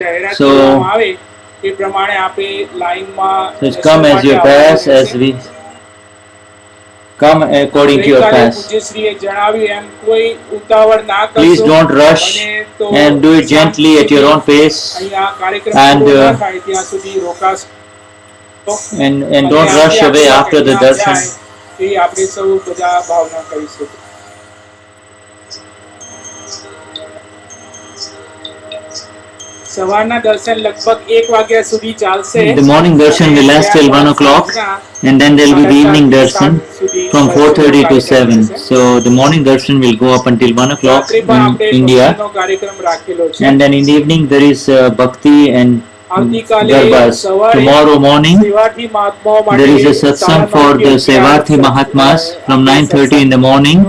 So, so come as your pass as we come according to your pass. Please don't rush and do it gently at your own pace and don't rush away after the darshan. The morning darshan will last till 1 o'clock and then there will be the evening darshan from 4:30 to 7. So the morning darshan will go up until 1 o'clock in India, and then in the evening there is bhakti and garbas. Tomorrow morning there is a satsang for the Sevarthi Mahatmas from 9:30 in the morning,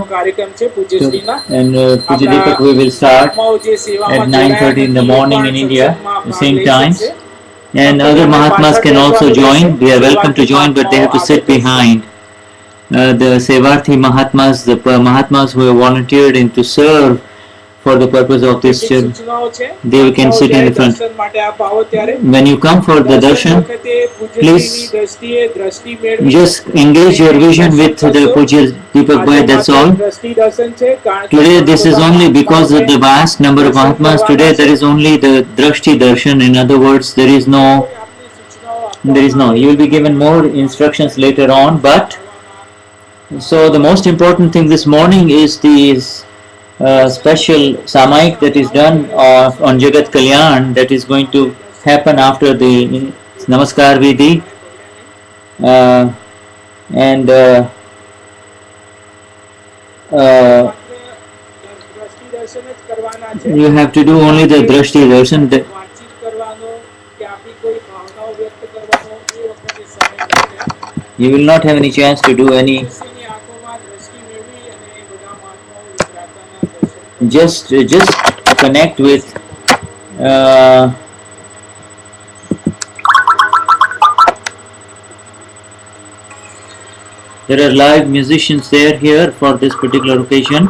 and Puja Deepak we will start at 9:30 in the morning in India, the same times. And other Mahatmas can also join. They are welcome to join, but they have to sit behind. The Sevarthi Mahatmas, the Mahatmas who have volunteered in to serve for the purpose of this church, they can sit in the front. When you come for the darshan, please just engage your vision with the Pujya Deepak Bhai, that's all. Today this is only because of the vast number of Mahatmas. Today there is only the Drashti Darshan. In other words, there is no, you will be given more instructions later on, but so the most important thing this morning is the special Samaik that is done on Jagat Kalyan, that is going to happen after the Namaskar Vidhi, and you have to do only the Drashti Darshan. You will not have any chance to do any. Just connect with there are live musicians there here for this particular occasion.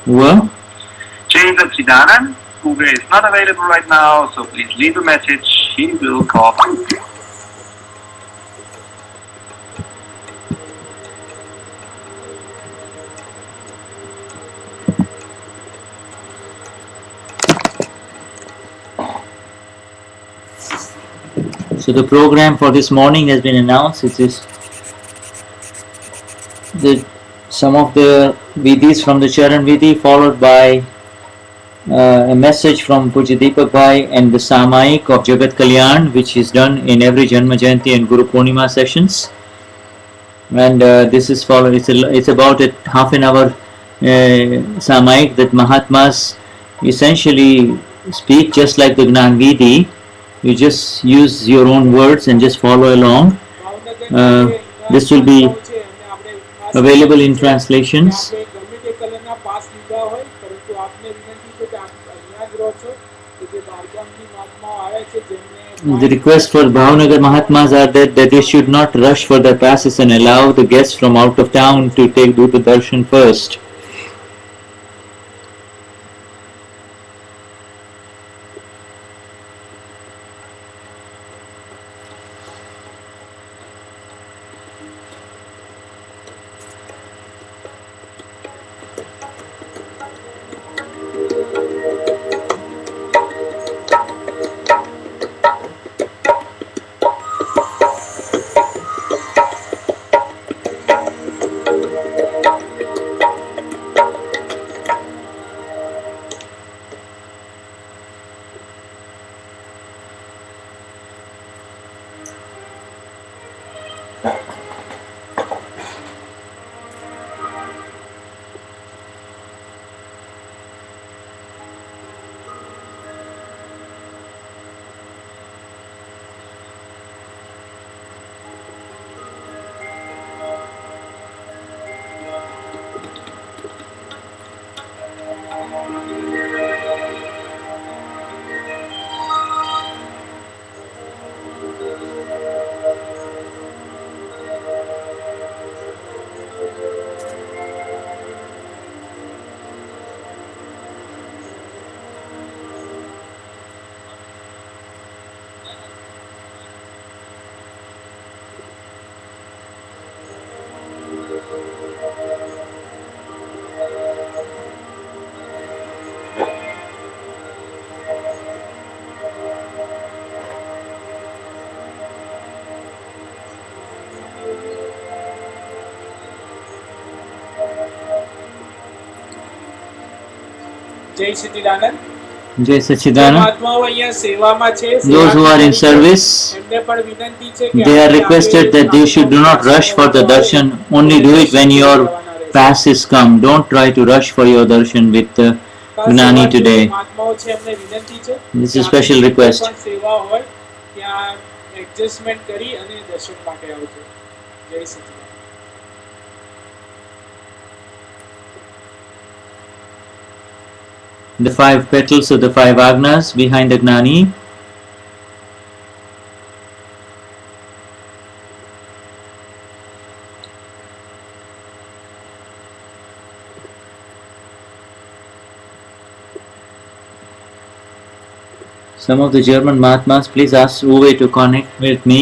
Well, James at Sidanan, Uber is not available right now, so please leave a message. He will call. So the program for this morning has been announced. It is some of the vidhis from the Charan Vidhi, followed by a message from Pujya Deepak Bhai and the Samaik of Jagat Kalyan, which is done in every Janma Jayanti and Guru Purnima sessions. And this is followed. It's about a half an hour Samaik that Mahatmas essentially speak just like the Gnan Vidhi. You just use your own words and just follow along. This will be available in translations. The request for Bhavnagar Mahatmas are that they should not rush for their passes and allow the guests from out of town to do the darshan first. જય સચ્ચિદાનંદ. Jai જે Sachidanand. મહાત્માઓ અહીંયા સેવામાં છે, Those who are in સેવાકર્મી છે, service, એમને પણ વિનંતી છે કે they are આજે requested આપણે that they should do not rush for the darshan. Only do it when your pass is come. Don't try to rush for your darshan with Gnani today. મહાત્માઓ છે એમને વિનંતી છે This કે is a special આપણી કોઈ request. પણ સેવા હોય ત્યાં એડજસ્ટમેન્ટ કરી અને દર્શન માટે આવજો. જય સચ્ચિદાનંદ. The 5 petals of the 5 agnas behind the Gnani. Some of the German Mahatmas, please ask Uwe to connect with me.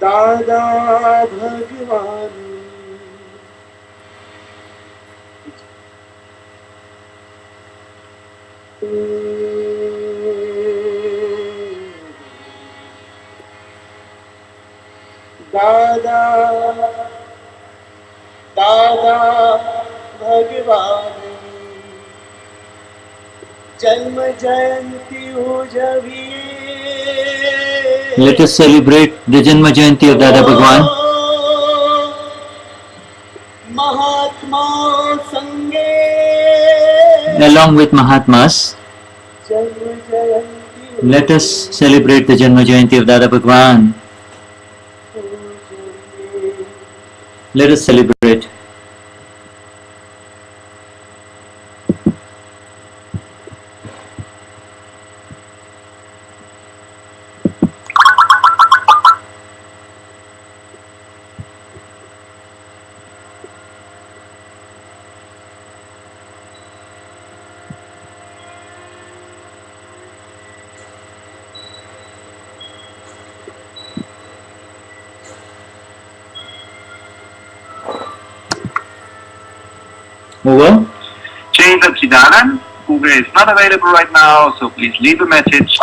દાદા ભગવાન દાદા દાદા ભગવાન જન્મ જયંતિ ઉજવીએ. Let us celebrate the Janma Jayanti of Dada Bhagwan. Mahatma Sanghe. Along with Mahatmas, let us celebrate the Janma Jayanti of Dada Bhagwan. Let us celebrate. Over. Jai Sachchidanand. Uwe is not available right now, so please leave a message.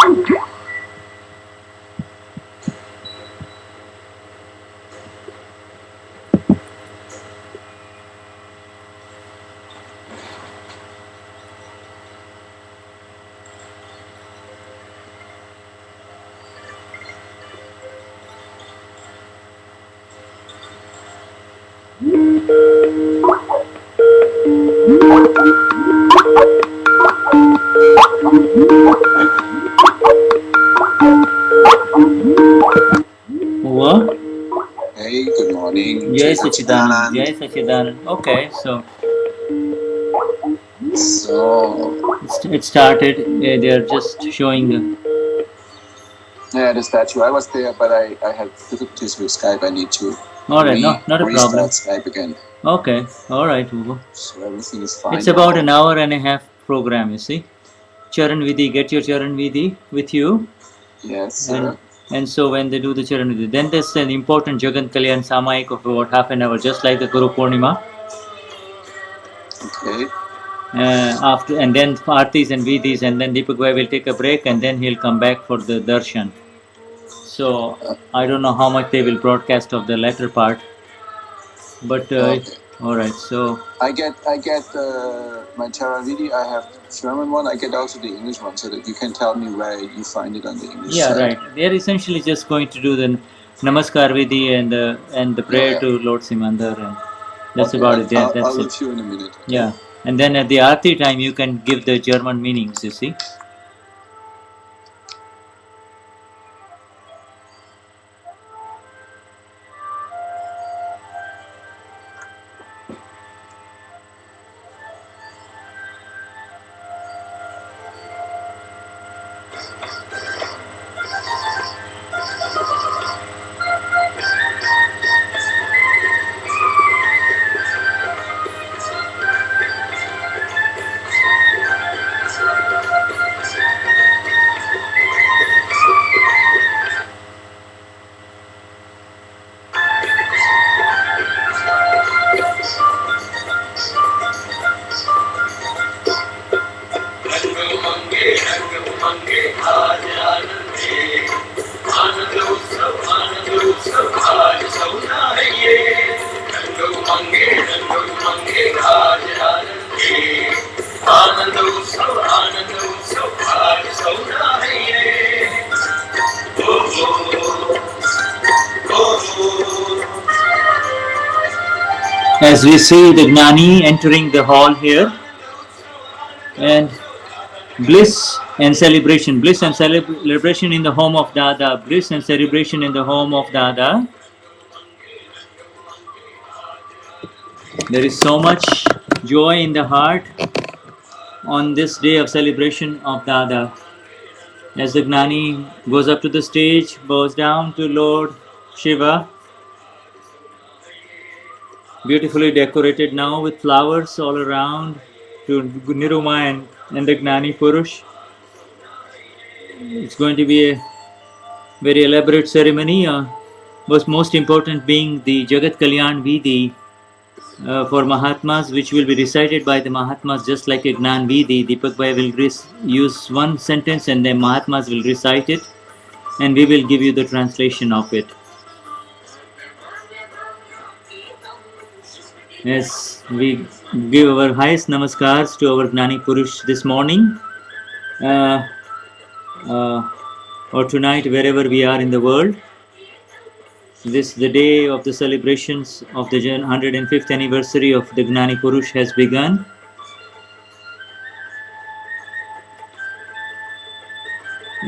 Over. Hey, good morning. Jai Sachidanand. Jai Sachidanand. Okay, so it started. They are just showing the. Yeah, the statue. I was there, but I had difficulties with Skype. I need to Not a problem. restart Skype again. Okay, all right, Ugo. So everything is fine. It's about an hour and a half program, you see. Charan Vidhi, get your Charan Vidhi with you. Yes. And so when they do the Charan Vidhi, then there's an important Jagan Kalyan Samayik of about half an hour, just like the Guru Purnima. Okay. After and then Aartis and Vidhis, and then Deepak Bhai will take a break, and then he'll come back for the Darshan. So I don't know how much they will broadcast of the latter part, but Okay. all right. So I get my Charavidi. I have German one. I get also the English one, so that you can tell me where you find it on the English yeah, side. right. They're essentially just going to do the Namaskar Vidhi and the prayer Yeah. to Lord Simandar, and that's Okay, about it. Yeah, I'll that's look it. you in a minute. Okay. Yeah, and then at the Aarti time, you can give the German meanings. You see. as we see the Gnani entering the hall here, and bliss and celebration in the home of Dada, bliss and celebration in the home of Dada. There is so much joy in the heart on this day of celebration of Dada. As the Gnani goes up to the stage, bows down to Lord Shiva, beautifully decorated now with flowers all around, to Niruma and the Gnani Purush. It's going to be a very elaborate ceremony, was most important being the Jagat Kalyan Vidhi for Mahatmas, which will be recited by the Mahatmas just like a Gnan Vidhi. Deepak Bhai will use one sentence and then Mahatmas will recite it, and we will give you the translation of it. Yes, we give our highest namaskars to our Gnani Purush this morning or tonight, wherever we are in the world. This, the day of the celebrations of the 105th anniversary of the Gnani Purush has begun.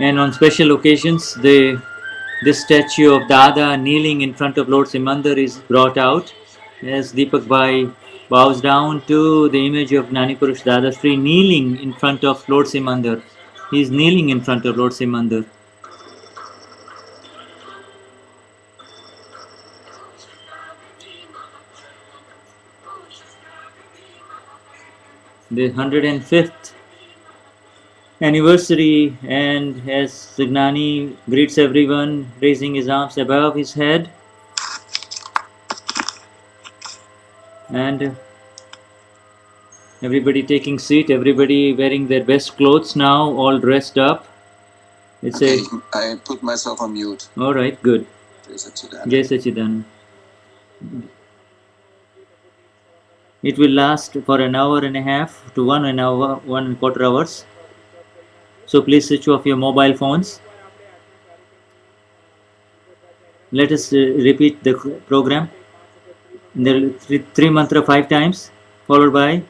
And on special occasions, this statue of Dada kneeling in front of Lord Simandar is brought out, as Deepak Bhai bows down to the image of Gnani Purush Dada Sri kneeling in front of Lord Simandar. He is kneeling in front of Lord Simandar. The 105th anniversary, and as the Gnani greets everyone, raising his arms above his head, and everybody taking seat, everybody wearing their best clothes now, all dressed up. It's okay, I put myself on mute. All right, good. Jai Sachidanand. It will last for an hour and a half to 1 hour, 1.25 hours. So please switch off your mobile phones. Let us repeat the program. The three mantra 5 times, followed by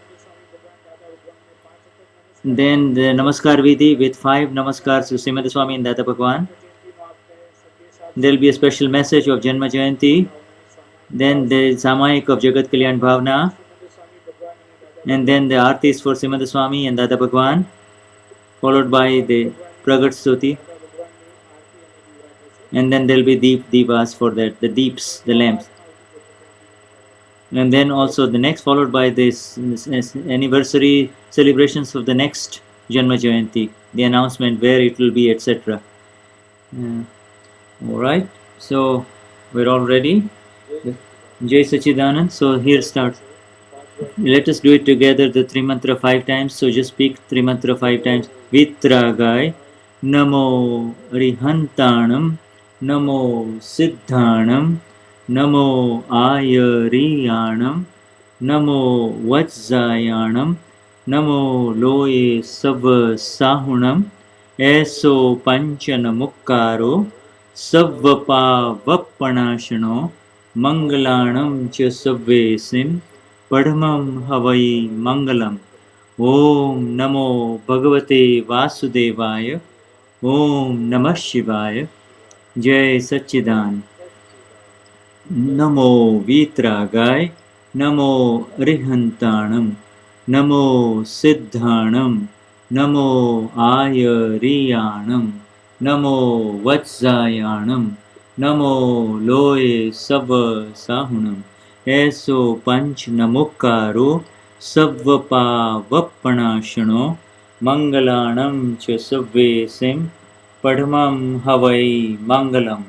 then the Namaskar Vidhi with 5 Namaskars to Srimad Swami and Dada Bhagwan. There will be a special message of Janma Jayanti. Then the Samayik of Jagat Kalyan Bhavna. And then the Artis for Srimad Swami and Dada Bhagwan, followed by the Pragat Stuti. And then there will be Deevas for that, the deeps, the lamps. And then also the next, followed by this anniversary celebrations of the next Janma Jayanti, the announcement where it will be, etc. Alright, so we're all ready. Jai Sachidanand. So here starts. Let us do it together, the 3 mantra 5 times. So just speak 3 mantra 5 times. Vitragai, Namo Rihantanam, Namo Siddhanam, Namo Ayariyanam, Namo Vajjayanam, Namo Loye Sava Sahunam, Eso Panchana Mukkaro, Savvapa Vappanashano, Mangalanam Cha Savvesim, Padmam Havai Mangalam. Om Namo Bhagavate Vasudevaya. Om Namah Shivaya. Jai Sachidan. Namo Vitragai. Namo Rihantanam. Namo Siddhanam. Namo Ayariyanam. Namo Vajjayanam. Namo Loye Sava Sahunam. Eso Panch Namukkaro, Savvapa Vappanashano, Mangalanam Cha Savvesim, Padmam Havai Mangalam.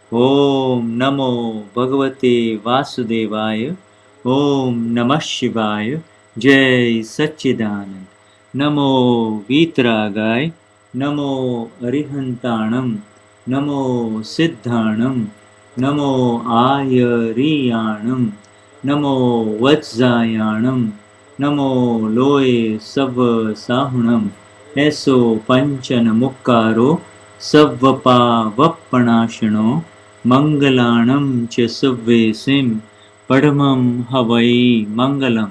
Om Namo Bhagavate Vasudevaya. Om Namah Shivaya. Jai Sachidanand. Namo Vitragai. Namo Arihantanam. Namo Siddhanam. Namo Ayariyanam. Namo Vajjayanam. Namo Loye Sava Sahunam. Eso Panchana Mukkaro, Savvapa Vappanashano, Mangalanam Cha Savvesim, परमं हवै मंगलम।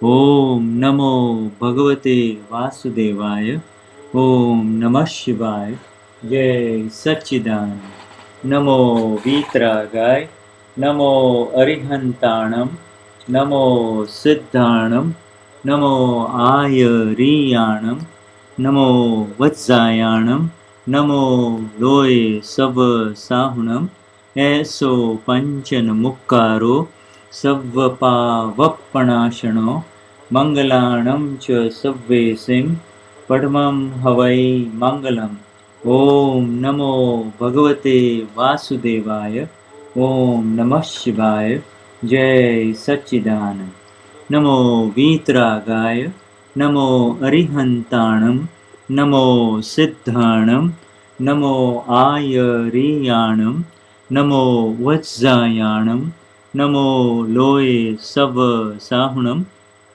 ओम नमो भगवते वासुदेवाय। ओम नमः शिवाय। जय सच्चिदानंद। नमो वीतरागाय। नमो अरिहंताणम। नमो सिद्धाणम। नमो आयरियाणम। नमो वत्सायाणम। नमो लोये सब साहुणम। ऐसो पंचन मुक्कारो सव्वपावप्पणाशनो मंगलाणं च सव्वेसिं पद्मं हवै मंगलम्। ओम नमो भगवते वासुदेवाय। ओम नमः शिवाय। जय सच्चिदानंद। नमो वीतरागाय। नमो अरिहंताणं। नमो सिद्धाणं। नमो आयरियाणं। नमो वत्सायाणं। नमो लोये सब साहुणम।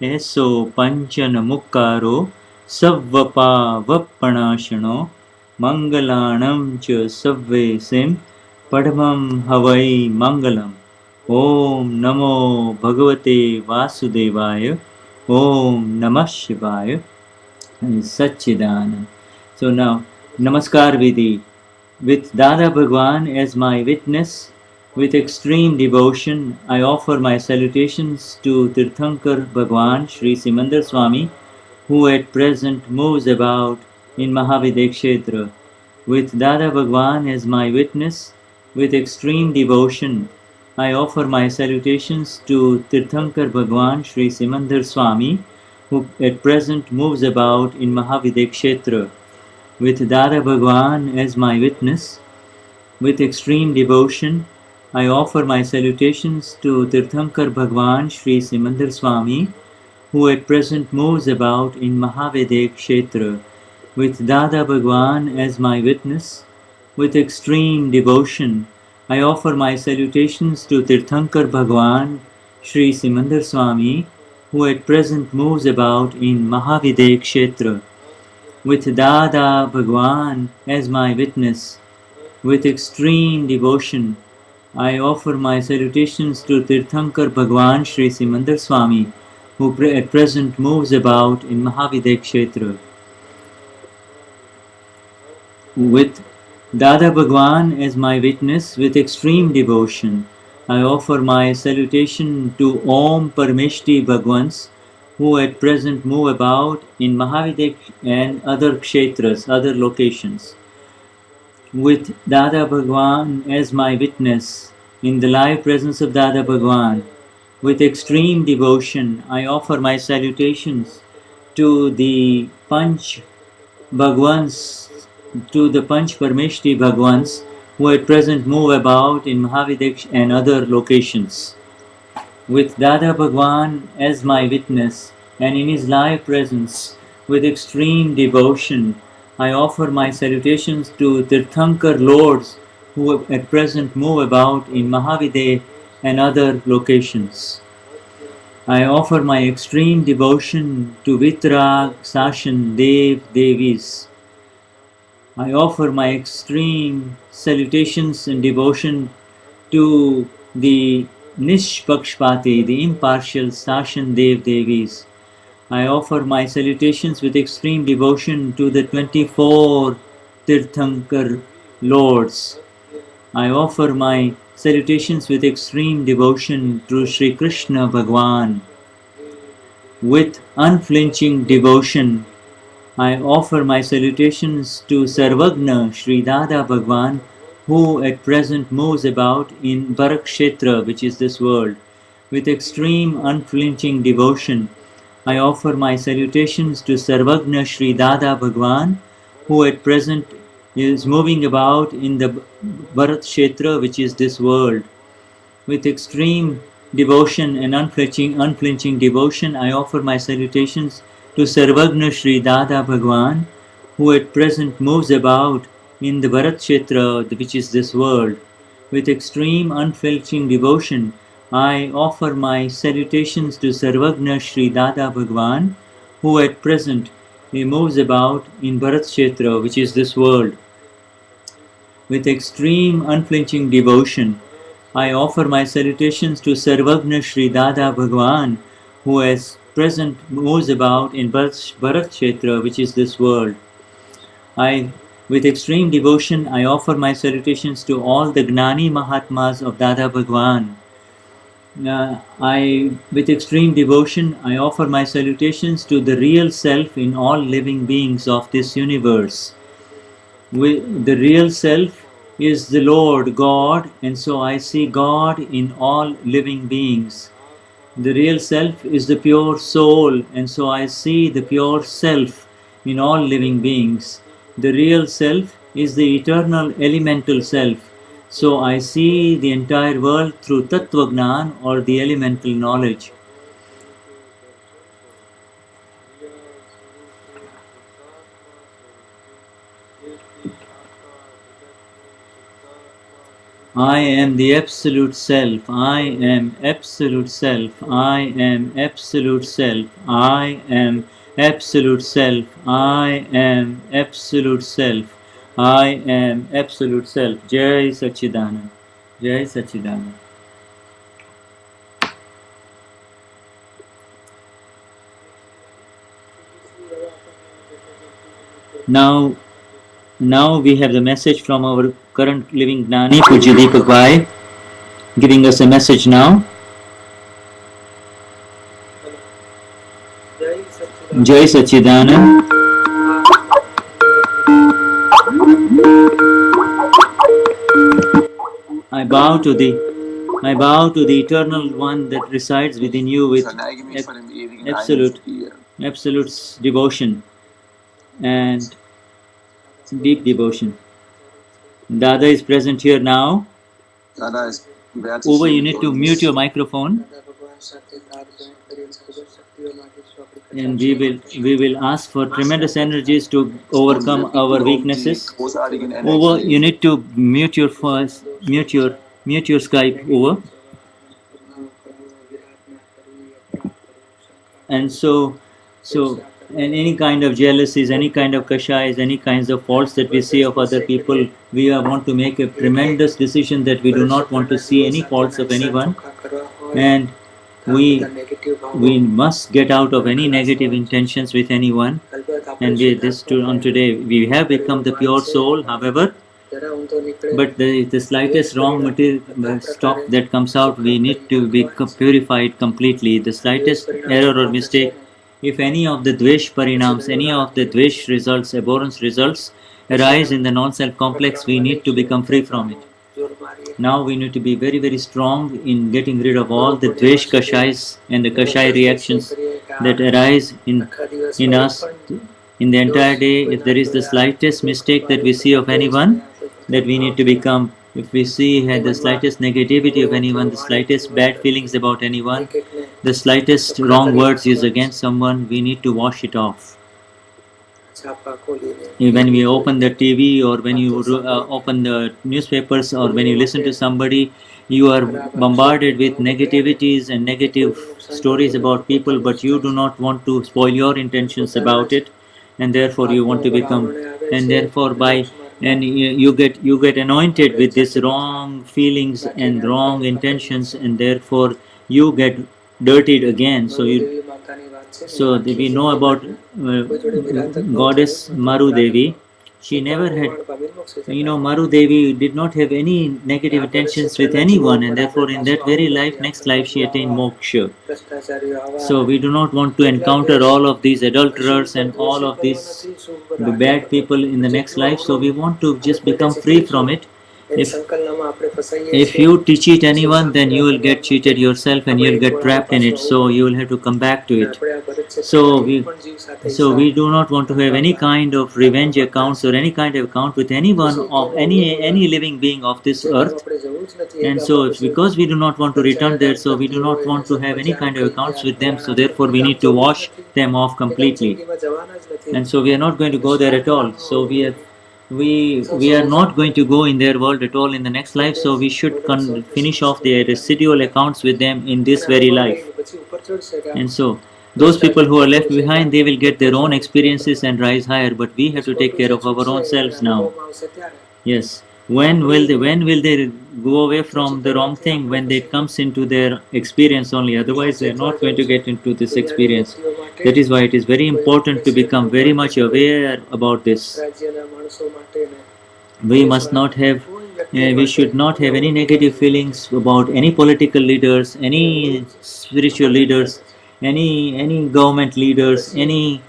ऐसो पंचन मुक्कारो सव्वपावप्पणाशनो मंगलाणं च सव्वेसिं पद्मं हवै मंगलम्। ओम नमो भगवते वासुदेवाय। ओम नमः शिवाय। Satchidanand. So now, Namaskar Vidhi. With Dada Bhagwan as my witness, with extreme devotion, I offer my salutations to Tirthankar Bhagwan Sri Simandar Swami, who at present moves about in Mahavidya Kshetra. With Dada Bhagwan as my witness, with extreme devotion, I offer my salutations to Tirthankar Bhagwan Sri Simandar Swami, who at present moves about in Mahavidya Kshetra. With Dada Bhagwan as my witness, with extreme devotion, I offer my salutations to Tirthankar Bhagwan Sri Simandar Swami, who at present moves about in Mahavidya Kshetra. With Dada Bhagwan as my witness, with extreme devotion, I offer my salutations to Tirthankar Bhagwan Sri Simandar Swami, who at present moves about in Mahavidya Kshetra. With Dada Bhagwan as my witness, with extreme devotion, I offer my salutations to Tirthankar Bhagwan Sri Simandar Swami, who at present moves about in Mahavidya Kshetra. With Dada Bhagwan as my witness, with extreme devotion, I offer my salutation to Om Parmeshti Bhagwans, who at present move about in Mahavidya and other kshetras, other locations. With Dada Bhagwan as my witness, in the live presence of Dada Bhagwan, with extreme devotion, I offer my salutations to the Panch Bhagwans, to the Panch Parmeshti Bhagwans, who at present move about in Mahavidya and other locations. With Dada Bhagwan as my witness, and in his live presence, with extreme devotion, I offer my salutations to Tirthankar Lords, who at present move about in Mahavidya and other locations. I offer my extreme devotion to Vitrag, Sashan, Dev, Devis. I offer my extreme salutations and devotion to the Nishpakshpati, the impartial Sashan Dev Devis. I offer my salutations with extreme devotion to the 24 Tirthankar Lords. I offer my salutations with extreme devotion to Sri Krishna Bhagwan. With unflinching devotion, I offer my salutations to Sarvagna Sri Dada Bhagwan, who at present moves about in Bharakshetra, which is this world. With extreme unflinching devotion, I offer my salutations to Sarvagna Sri Dada Bhagwan, who at present is moving about in the Bharakshetra, which is this world. With extreme devotion and unflinching devotion, I offer my salutations to Sarvagna Sri Dada Bhagwan, who at present moves about in the Bharakshetra, which is this world. With extreme unflinching devotion, I offer my salutations to Sarvagna Sri Dada Bhagwan, who at present moves about in Bharakshetra, which is this world. With extreme unflinching devotion, I offer my salutations to Sarvagna Shri Dada Bhagwan, who as present moves about in Bharat Kshetra, which is this world. With extreme devotion, I offer my salutations to all the Gnani Mahatmas of Dada Bhagwan. With extreme devotion, I offer my salutations to the real self in all living beings of this universe. The real self is the Lord God, and so I see God in all living beings. The real self is the pure soul, and so I see the pure self in all living beings. The real self is the eternal elemental self, so I see the entire world through Tattva Gnan, or the elemental knowledge. I am the absolute self. I am absolute self. I am absolute self. I am absolute self. I am absolute self. I am absolute self. Jai Sachidanand. Jai Sachidanand. Now we have the message from our current living Gnani, Pujya Deepak Bhai, giving us a message now. Jai Sachidanand. I bow to the eternal one that resides within you with absolute devotion and deep devotion. Dada is present here now. Uva, you need to mute your microphone. And we will ask for tremendous energies to overcome our weaknesses. Uva, you need to mute your Skype, Uva. And any kind of jealousies, any kind of kashais, any kinds of faults that we see of other people, we want to make a tremendous decision that we do not want to see any faults of anyone, and we must get out of any negative intentions with anyone. And on today we have become the pure soul, however, but the slightest wrong material stock that comes out, we need to be purified completely. The slightest error or mistake, if any of the dvesh parinams, any of the dvesh results, abhorrence results arise in the non-self complex, we need to become free from it. Now we need to be very, very strong in getting rid of all the dvesh kashais and the kashai reactions that arise in us in the entire day. If there is the slightest mistake that we see of anyone, that we need to become, if we see the slightest negativity of anyone, the slightest bad feelings about anyone, the slightest wrong words used against someone, we need to wash it off. When we open the TV, or when you open the newspapers, or when you listen to somebody, you are bombarded with negativities and negative stories about people, but you do not want to spoil your intentions about it, and therefore you want to become, and therefore you get anointed with these wrong feelings and wrong intentions, and therefore you get dirtied again. So we know about goddess Maru Devi. She never had, Maru Devi did not have any negative intentions with anyone, and therefore in that very life, next life, she attained moksha. So we do not want to encounter all of these adulterers and all of these bad people in the next life, so we want to just become free from it. If you cheat anyone, then you will get cheated yourself and you'll get trapped in it, so you will have to come back to it. So we do not want to have any kind of revenge accounts or any kind of account with anyone of any living being of this earth. And so it's because we do not want to return there, so we do not want to have any kind of accounts with them, so therefore we need to wash them off completely. And so we are not going to go there at all. So we are not going to go in their world at all in the next life, so we should finish off the residual accounts with them in this very life. And so those people who are left behind, they will get their own experiences and rise higher, but we have to take care of our own selves now. Yes. when will they go away from the wrong thing? When it comes into their experience only. Otherwise, they are not going to get into this experience. That is why it is very important to become very much aware about this. We must not have. We should not have any negative feelings about any political leaders, any spiritual leaders, any government leaders, any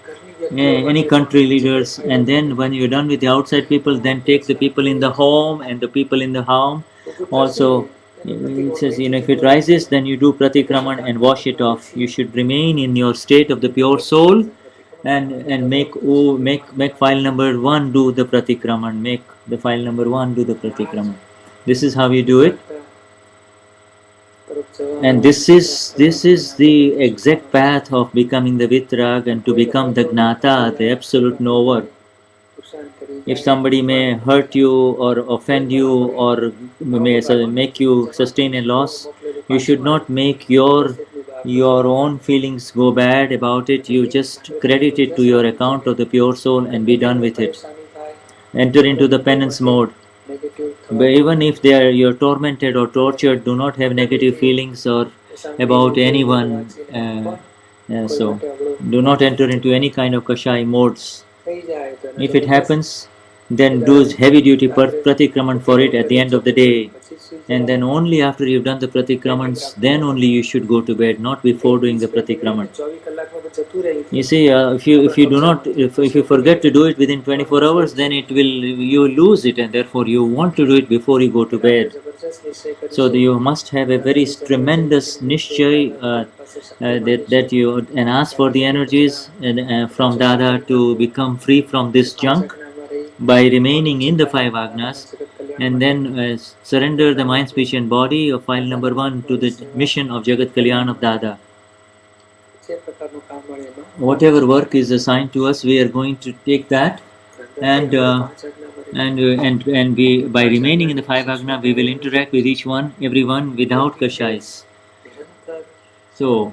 country leaders. And then when you're done with the outside people, then take the people in the home and the people in the home. Also, it says, if it rises, then you do pratikraman and wash it off. You should remain in your state of the pure soul, and make file number 1 do the pratikraman. Make the file number 1 do the pratikraman. This is how you do it. And this is the exact path of becoming the Vitrag and to become the Gnata, the absolute knower. If somebody may hurt you or offend you or may make you sustain a loss, you should not make your own feelings go bad about it. You just credit it to your account of the pure soul and be done with it. Enter into the penance mode. But even if you're tormented or tortured, do not have negative feelings or about anyone. So do not enter into any kind of kashai modes. If it happens, then do heavy duty pratikraman for it at the end of the day. And then only after you've done the pratikramans, then only you should go to bed, not before doing the pratikraman. You see, if you do not, if you forget to do it within 24 hours, then you lose it, and therefore you want to do it before you go to bed. So you must have a very tremendous nishchay that you and ask for the energies from Dada to become free from this junk by remaining in the 5 agnas, and then surrender the mind, speech and body of file number 1 to the mission of Jagat Kalyan of Dada. Whatever work is assigned to us, we are going to take that, and we, by remaining in the 5 agna, we will interact with everyone without kashais. So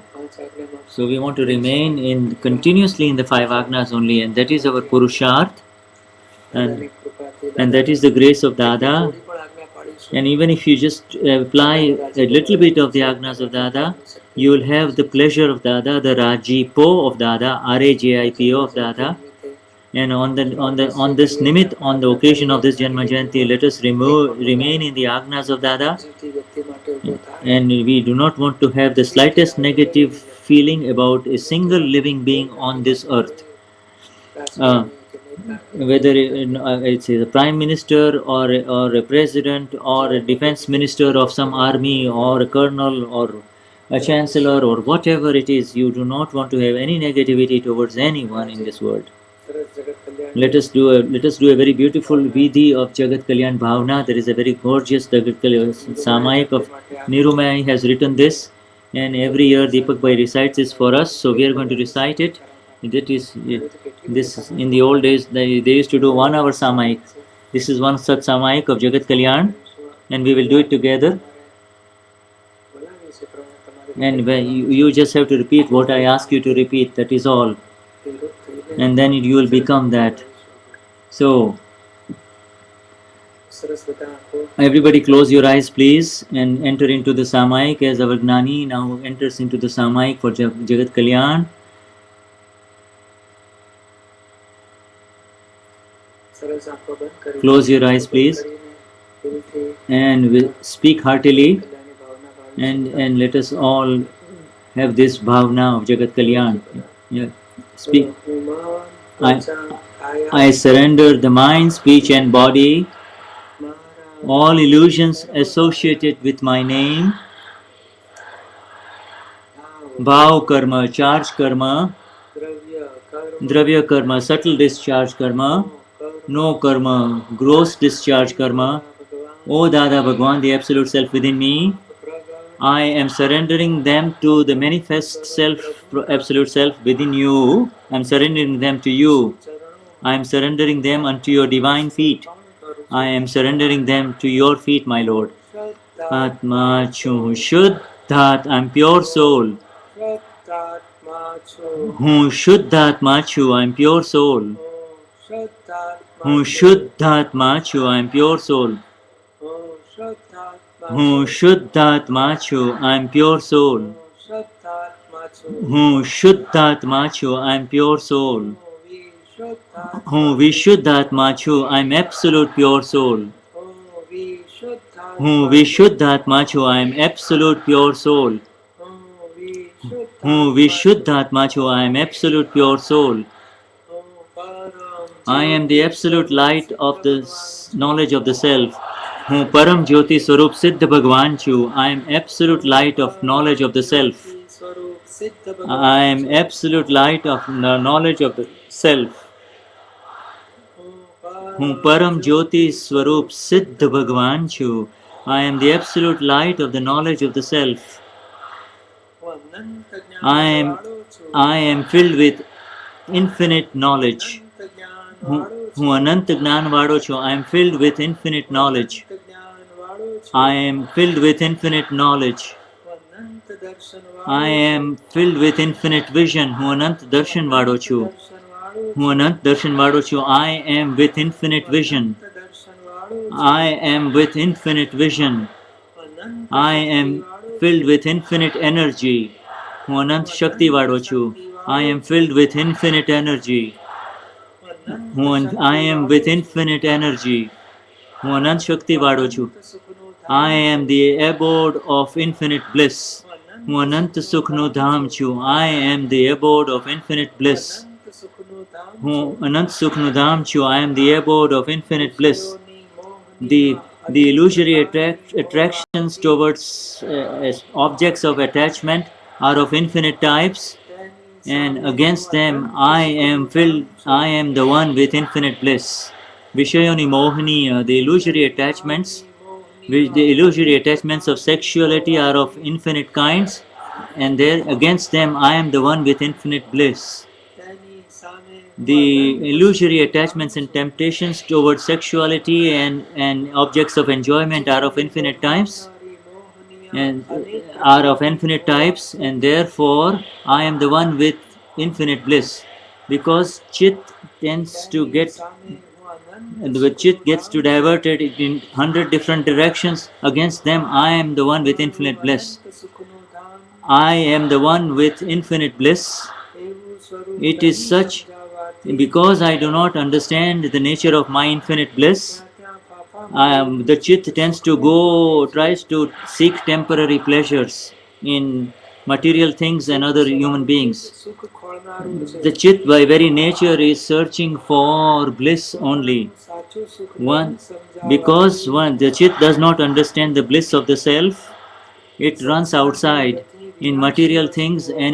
we want to remain continuously in the 5 agnas only, and that is our purusharth, and that is the grace of Dada. And even if you just apply a little bit of the agnas of Dada, you will have the pleasure of Dada, the Rajipo of Dada, Rajipo of Dada. And on this nimit, on the occasion of this Janma Jayanti, let us remain in the agnas of Dada, and we do not want to have the slightest negative feeling about a single living being on this earth. Whether it's a prime minister or a president or a defense minister of some army or a colonel or a chancellor or whatever it is, you do not want to have any negativity towards anyone in this world. Let us do a very beautiful vidhi of Jagat Kalyan Bhavna. There is a very gorgeous Jagat Kalyan Samayik of Nirumai has written this, and every year Deepak Bhai recites this for us. So we are going to recite it. That is, this in the old days they used to do 1 hour Samayik. This is one such Samayik of Jagat Kalyan, and we will do it together. And you just have to repeat what I ask you to repeat. That is all. And then you will become that. So everybody close your eyes please and enter into the Samayik as our Gnani now enters into the Samayik for Jagat Kalyan. Close your eyes please and we'll speak heartily, and let us all have this bhavna of Jagat Kalyan. Yeah. Speak. I surrender the mind, speech and body, all illusions associated with my name, bhav karma, charge karma, dravya karma, subtle discharge karma, no karma, gross discharge karma. O Dada Bhagwan, the Absolute Self within me, I am surrendering them to the manifest self, Absolute Self within you. I am surrendering them to you. I am surrendering them unto your divine feet. I am surrendering them to your feet, my Lord. Atma Chu Shuddhat, I am pure soul. Hu Shuddhatma Chu, I am pure soul. Hu Shuddhatma Chu, I am pure soul. હું શુદ્ધાત્મા છું, I am pure soul. શુદ્ધાત્મા છું, હું શુદ્ધાત્મા છું, I am pure soul. વિશુદ્ધાત્મા હું વિશુદ્ધાત્મા છું, I am absolute pure soul. હું વિશુદ્ધાત્મા છું, I am absolute pure soul. હું વિશુદ્ધાત્મા છું, I am absolute pure soul. I am the absolute light of the knowledge of the self. હું પરમ જ્યોતિ સ્વરૂપ સિદ્ધ ભગવાન છું. I am absolute light of knowledge of the self. I am absolute light of the knowledge of the self. હું પરમ જ્યોતિ સ્વરૂપ સિદ્ધ ભગવાન છું. I am the absolute light of the knowledge of the self. I am filled with infinite knowledge. હું અનંત જ્ઞાન વાળો છું. I am filled with infinite knowledge. I am filled with infinite knowledge. I am filled with infinite vision. હું અનંત દર્શન વાળો છું. હું અનંત દર્શન વાળો છું. I am with infinite vision. I am with infinite vision. I am filled with infinite energy. હું અનંત શક્તિ વાળો છું. I am filled with infinite energy. I am with infinite energy. હું અનંત શક્તિ વાળો છું. I am the abode of infinite bliss. હું અનંત સુખનું ધામ છું. I am the abode of infinite bliss. હું અનંત સુખનું ધામ છું. I am the abode of infinite bliss. The illusory attractions towards objects of attachment are of infinite types, and against them I am the one with infinite bliss. Vishayoni Mohaniya, the illusory attachments of sexuality are of infinite kinds, and there against them I am the one with infinite bliss. The illusory attachments and temptations towards sexuality and objects of enjoyment are of infinite types, and therefore I am the one with infinite bliss. Because Chit gets to diverted in 100 different directions, against them I am the one with infinite bliss. I am the one with infinite bliss. It is such, because I do not understand the nature of my infinite bliss, the Chit tries to seek temporary pleasures in material things and other human beings. The Chit by very nature is searching for bliss only. Because the Chit does not understand the bliss of the self, it runs outside in material things and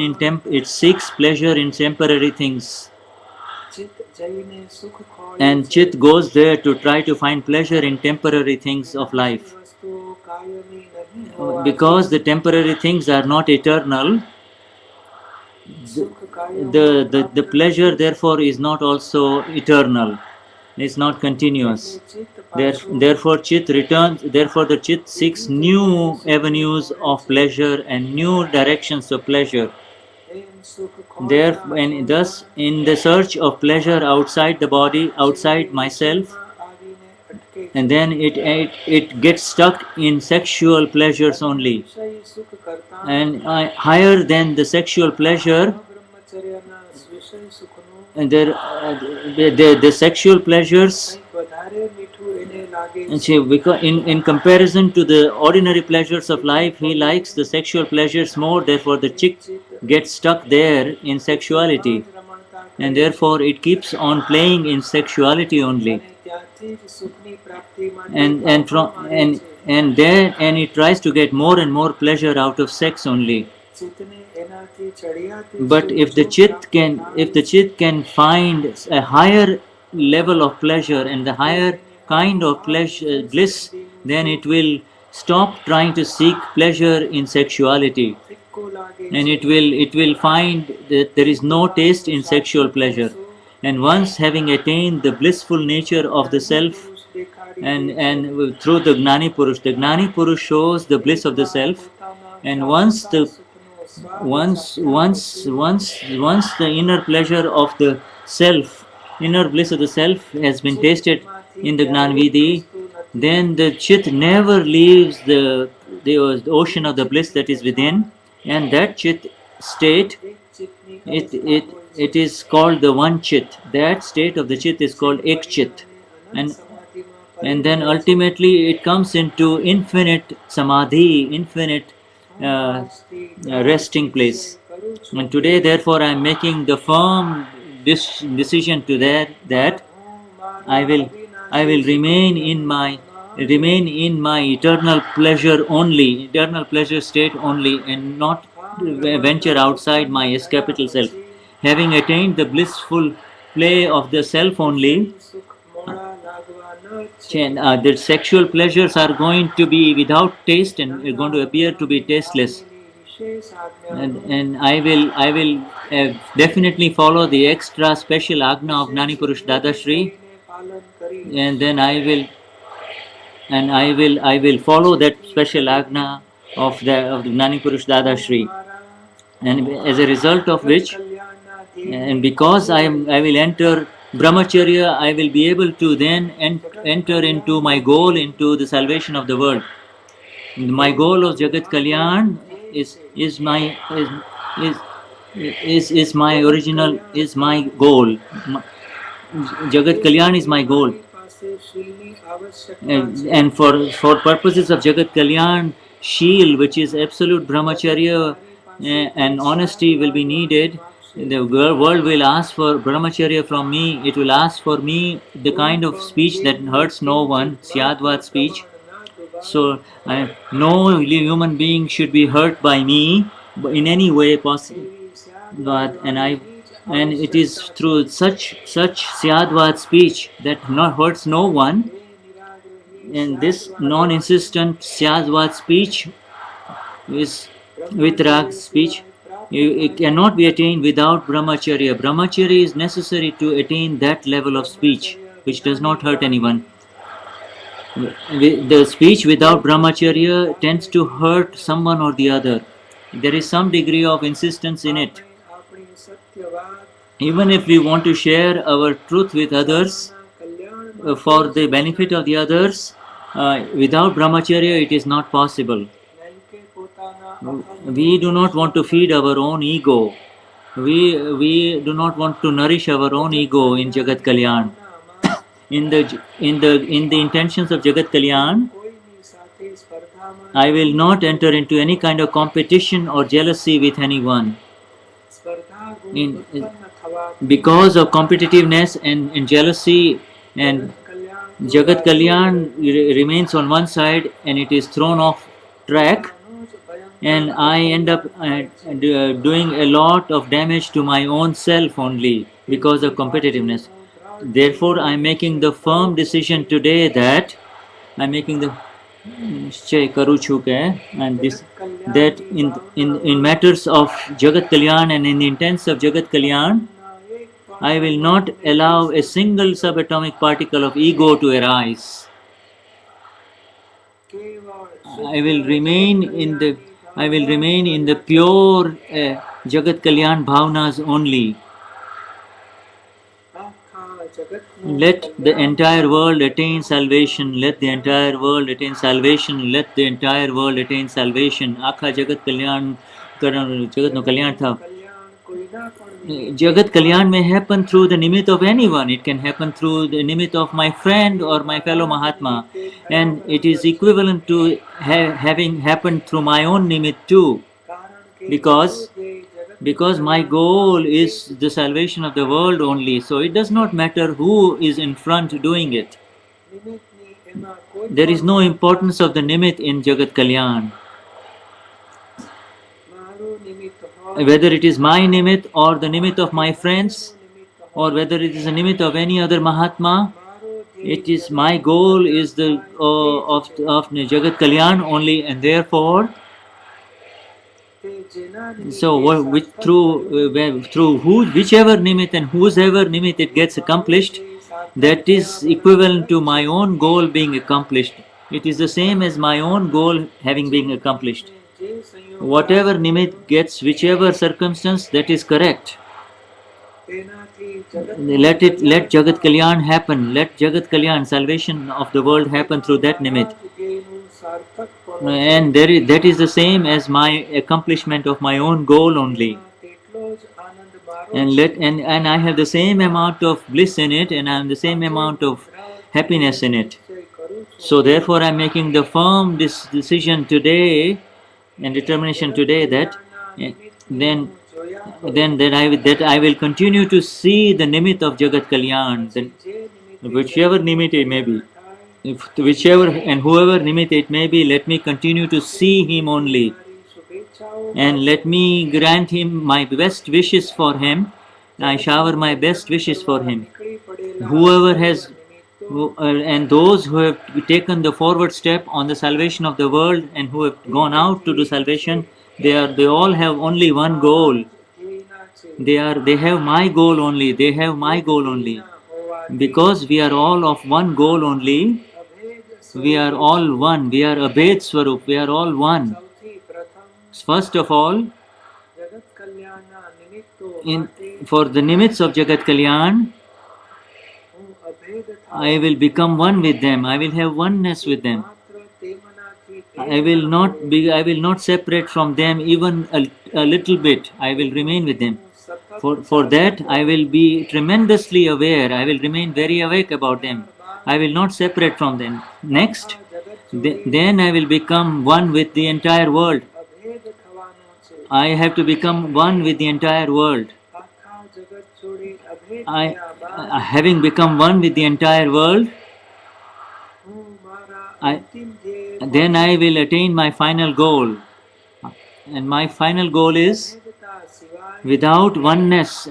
it seeks pleasure in temporary things. And Chit goes there to try to find pleasure in temporary things of life. Because the temporary things are not eternal, the pleasure therefore is not also eternal. It's not continuous. Therefore the Chit seeks new avenues of pleasure and new directions of pleasure. And thus, in the search of pleasure outside the body, outside myself, and then it gets stuck in sexual pleasures only. And higher than the sexual pleasure, and the sexual pleasures, and see, because in comparison to the ordinary pleasures of life, he likes the sexual pleasures more. Therefore, the Chit gets stuck there in sexuality, and therefore it keeps on playing in sexuality only. And it tries to get more and more pleasure out of sex only. But if the Chit can find a higher level of pleasure and the higher kind of bliss, then it will stop trying to seek pleasure in sexuality, and it will find that there is no taste in sexual pleasure. And once having attained the blissful nature of the self, and through the Gnani Purush shows the bliss of the self, and once the inner pleasure of the self, inner bliss of the self has been tasted in the Gnanvidhi, then the chit never leaves the ocean of the bliss that is within, and that chit state, it is called the one chit. That state of the chit is called ek chit, and then ultimately it comes into infinite samadhi, infinite resting place. And today, therefore, I am making the firm decision to that I will remain in my eternal pleasure only, eternal pleasure state only, and not venture outside my capital self. Having attained the blissful play of the self only, the sexual pleasures are going to be without taste and are going to appear to be tasteless. And I will definitely follow the extra special agna of Gnani Purush Dadashri, and then I will follow that special agna of the Gnani Purush Dadashri, and as a result of which, and because I will enter brahmacharya, I will be able to then enter into my goal, into the salvation of the world. My goal of Jagat Kalyan is my original, is my goal. Jagat Kalyan is my goal, and for purposes of Jagat Kalyan, Sheel, which is absolute brahmacharya and honesty, will be needed. The world will ask for brahmacharya from me. It will ask for me the kind of speech that hurts no one, Syadvad speech. So no human being should be hurt by me in any way possible. And it is through such Syadvad speech that hurts no one. And this non-insistent Syadvad speech is Vitrag speech. It cannot be attained without brahmacharya. Brahmacharya is necessary to attain that level of speech which does not hurt anyone. The speech without brahmacharya tends to hurt someone or the other. There is some degree of insistence in it. Even if we want to share our truth with others for the benefit of the others, without brahmacharya it is not possible. We do not want to feed our own ego. We do not want to nourish our own ego in Jagat Kalyan. In the intentions of Jagat Kalyan, I will not enter into any kind of competition or jealousy with anyone. Because of competitiveness and jealousy, and Jagat Kalyan remains on one side and it is thrown off track, and I end up doing a lot of damage to my own self only because of competitiveness. Therefore, I am making the firm decision today that I am making the and this that in matters of Jagat Kalyan and in the intents of Jagat Kalyan, I will not allow a single subatomic particle of ego to arise. I will remain in the pure Jagat Kalyan bhavnas only. Let the entire world attain salvation. Let the entire world attain salvation. Let the entire world attain salvation. Akha Jagat Kalyan, Jagat no Kalyan tha. Jagat Kalyan may happen through the nimit of anyone. It can happen through the nimit of my friend or my fellow Mahatma. And it is equivalent to having happened through my own nimit too. Because my goal is the salvation of the world only. So it does not matter who is in front doing it. There is no importance of the nimit in Jagat Kalyan. Whether it is my nimit or the nimit of my friends, or whether it is a nimit of any other Mahatma, it is my goal is the of Jagat Kalyan only, and therefore, so through whichever nimit and whosever nimit it gets accomplished, that is equivalent to my own goal being accomplished. It is the same as my own goal having been accomplished. Whatever nimit gets whichever circumstance, that is correct. તેનાથી જગત let Jagat Kalyan happen. Let Jagat Kalyan, salvation of the world, happen through that nimit. ધ્યેયનું સાર્થક પર્વ And that is the same as my accomplishment of my own goal only. તેટલો જ આનંદ મારો And I have the same amount of bliss in it, and I have the same amount of happiness in it. નિશ્ચય કરું છું. So therefore I am making the firm decision today and determination today that that I will continue to see the nimit of Jagat Kalyan, whichever nimit it may be. Whichever and whoever nimit it may be, let me continue to see him only, and let me grant him my best wishes for him. I shower my best wishes for him. Whoever has and those who have taken the forward step on the salvation of the world and who have gone out to do salvation, they all have only one goal. They have my goal only. They have my goal only. Because we are all of one goal only. We are all one. We are Abhed Swarup. We are all one. First of all, for the nimits of Jagat Kalyan, I will become one with them. I will have oneness with them. I will not separate from them even a little bit. I will remain with them. For that, I will be tremendously aware. I will remain very awake about them. I will not separate from them. Next, then I will become one with the entire world. I have to become one with the entire world. Having become one with the entire world, then I will attain my final goal. And my final goal is without oneness,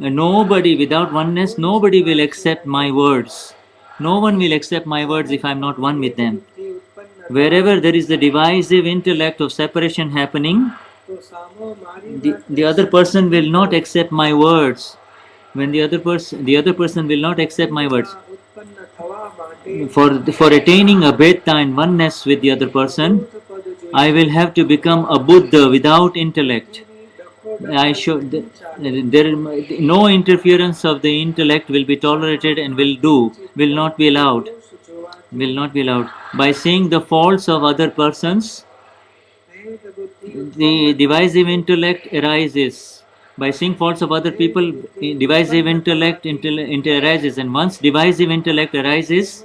nobody will accept my words. No one will accept my words if I am not one with them. Wherever there is the divisive intellect of separation happening, the other person will not accept my words. When the other person will not accept my words. For attaining a Abhedta and oneness with the other person, I will have to become a Buddha without intellect. No interference of the intellect will be tolerated and will not be allowed. By seeing the faults of other persons, the divisive intellect arises. By seeing faults of other people, divisive intellect arises, and once divisive intellect arises,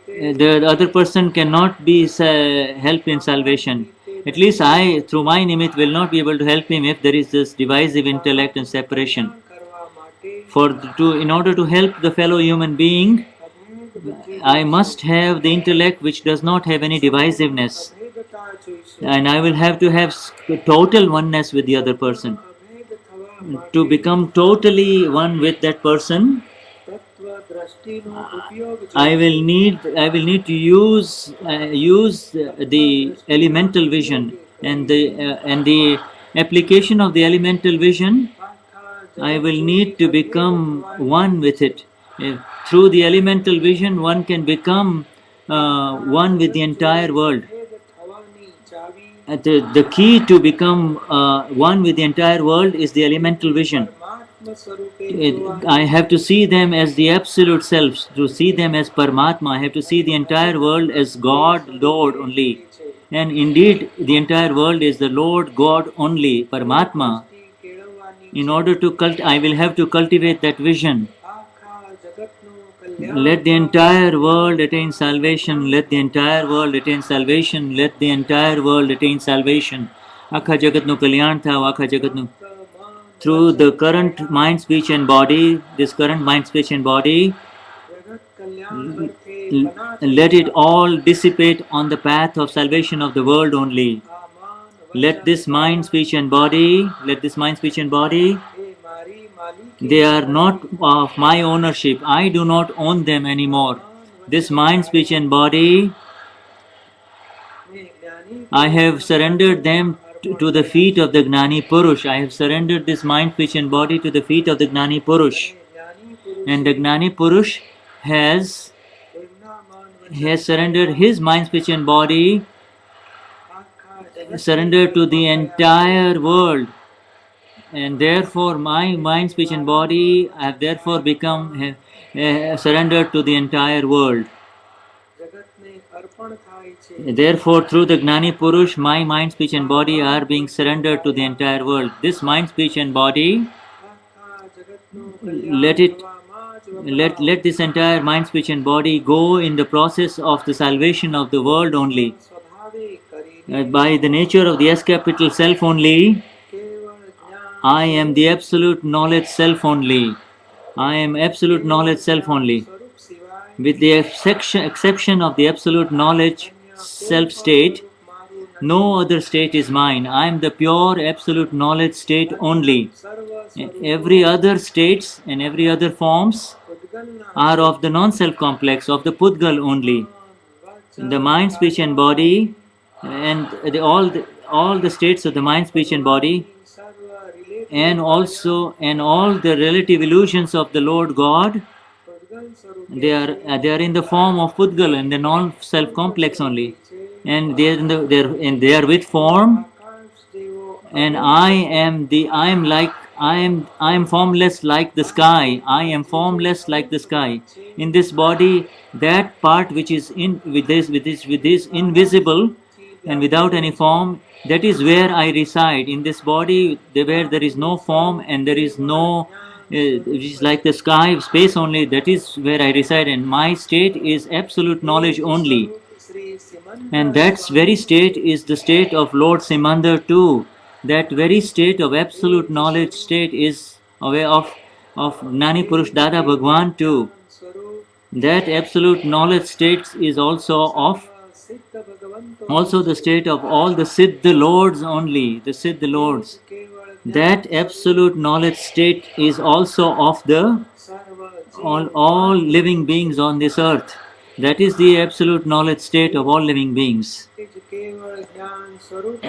the other person cannot be helped in salvation. At least I, through my nimit, will not be able to help him if there is this divisive intellect and separation. In order to help the fellow human being, I must have the intellect which does not have any divisiveness, and I will have to have total oneness with the other person. To become totally one with that person, I will need to use the elemental vision, and the application of the elemental vision. I will need to become one with it. Through the elemental vision, one can become one with the entire world. The key to become one with the entire world is the elemental vision. I have to see them as the absolute selves. To see them as Paramatma, I have to see the entire world as God, Lord only. And indeed, the entire world is the Lord, God only, Paramatma. In order to I will have to cultivate that vision. Let the entire world attain salvation. Let the entire world attain salvation. Let the entire world attain salvation. Akha jagatnu kalyan thao, akha jagatnu. Through the current mind, speech and body, this current mind, speech and body, let it all dissipate on the path of salvation of the world only. Let this mind, speech and body, they are not of my ownership. I do not own them anymore. This mind, speech and body, I have surrendered them to the feet of the Gnani Purush. I have surrendered this mind, speech and body to the feet of the Gnani Purush. And the Gnani Purush has surrendered his mind, speech and body, surrendered to the entire world. and therefore my mind, speech and body have therefore become surrendered to the entire world. જગતને અર્પણ થાય છે. Therefore, through the Gnani Purush, my mind, speech and body are being surrendered to the entire world. This mind, speech and body, આખા જગતનું કલ્યાણ let it થવામાં જ let this entire mind, speech and body go in the process of the salvation of the world only. સ્વાભાવિક કરીને By the nature of the S capital self only, કેવળ જ્ઞાન I am the absolute knowledge self only. I am absolute knowledge self only. સ્વરૂપ સિવાય With the exception of the absolute knowledge self state, મારું no other state is mine. I am the pure absolute knowledge state only. સર્વ Every other states and every other forms સ્વરૂપના are of the non-self complex, of the Pudgal only. The mind, speech and body and all the states of the mind, speech and body સર્વ relative and also and all the relative illusions of the Lord God, પદ્ગલ સ્વરૂપ they are in the form of Pudgal and the non-self complex only, and they are with form, આકાશ જેવો and I am formless like the sky. I am formless like the sky. In this body, that part which is with this invisible and without any form, that is where I reside. In this body, where there is no form and there is no which is like the sky, space only, that is where I reside, and my state is absolute knowledge only. Shri Simandhar And that very state is the state of Lord Simandar too. That very state of absolute knowledge state is away of Gnani Purush Dada Bhagwan too. સ્વરૂપ That absolute knowledge state is also સિદ્ધ ભગવંતો the state of all the Siddha Lords only, the Siddha Lords. કેવળ That absolute knowledge state is also of the સર્વ all living beings on this earth. That is the absolute knowledge state of all living beings. જ કેવળ જ્ઞાન સ્વરૂપ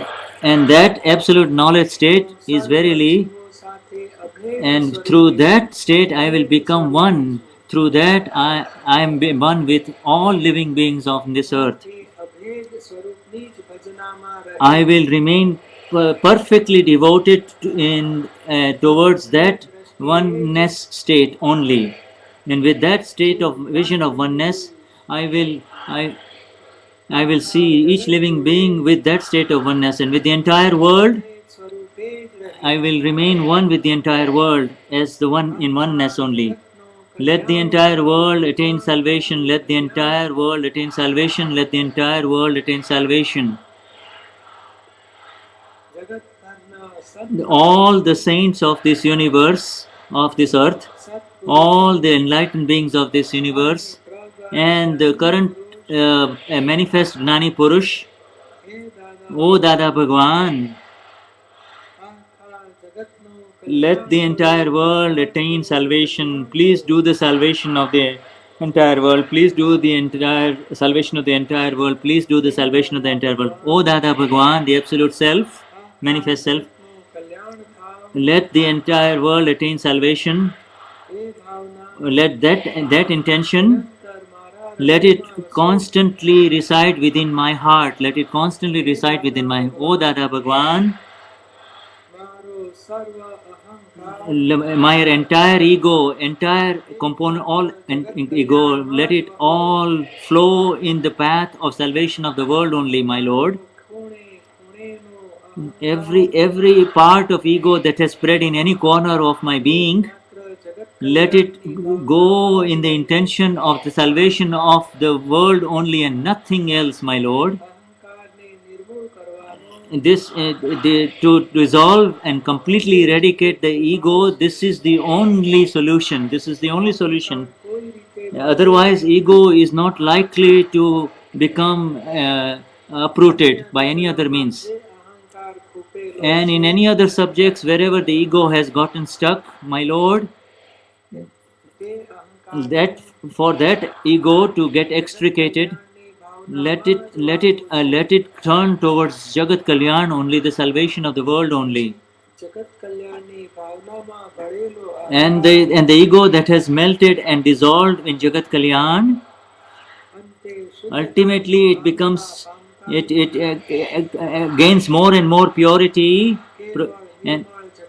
And that absolute knowledge state is verily, સાથે અભેદ and through that state I will become one. Through that I am one with all living beings of this earth. અભેદ સ્વરૂપની જ ભજનામાં રહે. I will remain perfectly devoted towards that oneness state only. And with that state of vision of oneness, I will see each living being with that state of oneness, and with the entire world, સ્વરૂપે જ રહે. I will remain one with the entire world as the one in oneness only. Let the entire world attain salvation. Let the entire world attain salvation. Let the entire world attain salvation. જગતભરના સત All the saints of this universe, of this earth, સત્પુરુષ all the enlightened beings of this universe, and the current manifest Gnani Purush, હે દાદા O Dada Bhagwan, આખા જગતનું let the entire world attain salvation. Please do the salvation of the entire world. Please do the entire salvation of the entire world. Please do the salvation of the entire world. O Dada Bhagwan, the absolute self, manifest self, કલ્યાણ થાવ. let the entire world attain salvation. A Bhavna Let that intention, અંતર મારા let it constantly reside within my heart. Let it constantly reside within my. O Dada Bhagwan, મારો સર્વ અહંકાર my entire ego, entire component, all ego, let it all flow in the path of salvation of the world only, my Lord. ખૂણે ખૂણેનો Every part of ego that has spread in any corner of my being, માત્ર જગત let it go in the intention of the salvation of the world only and nothing else, my Lord. અહંકારને નિર્મૂળ કરવાનો This to resolve and completely eradicate the ego, this is the only solution. This is the only solution. કોઈ રીતે Otherwise, ego is not likely to become uprooted by any other means. જે અહંકાર ખૂપેલો And in any other subjects, wherever the ego has gotten stuck, my Lord, તે અહંકાર that for that ego to get extricated, ની ભાવના let it turn towards Jagat Kalyan only, the salvation of the world only. જગત કલ્યાણની ભાવનામાં ભળેલો And the ego that has melted and dissolved in Jagat Kalyan, અંતે શુદ્ધ ultimately it becomes, it gains more and more purity, કેવળ and નિર્મળ જગત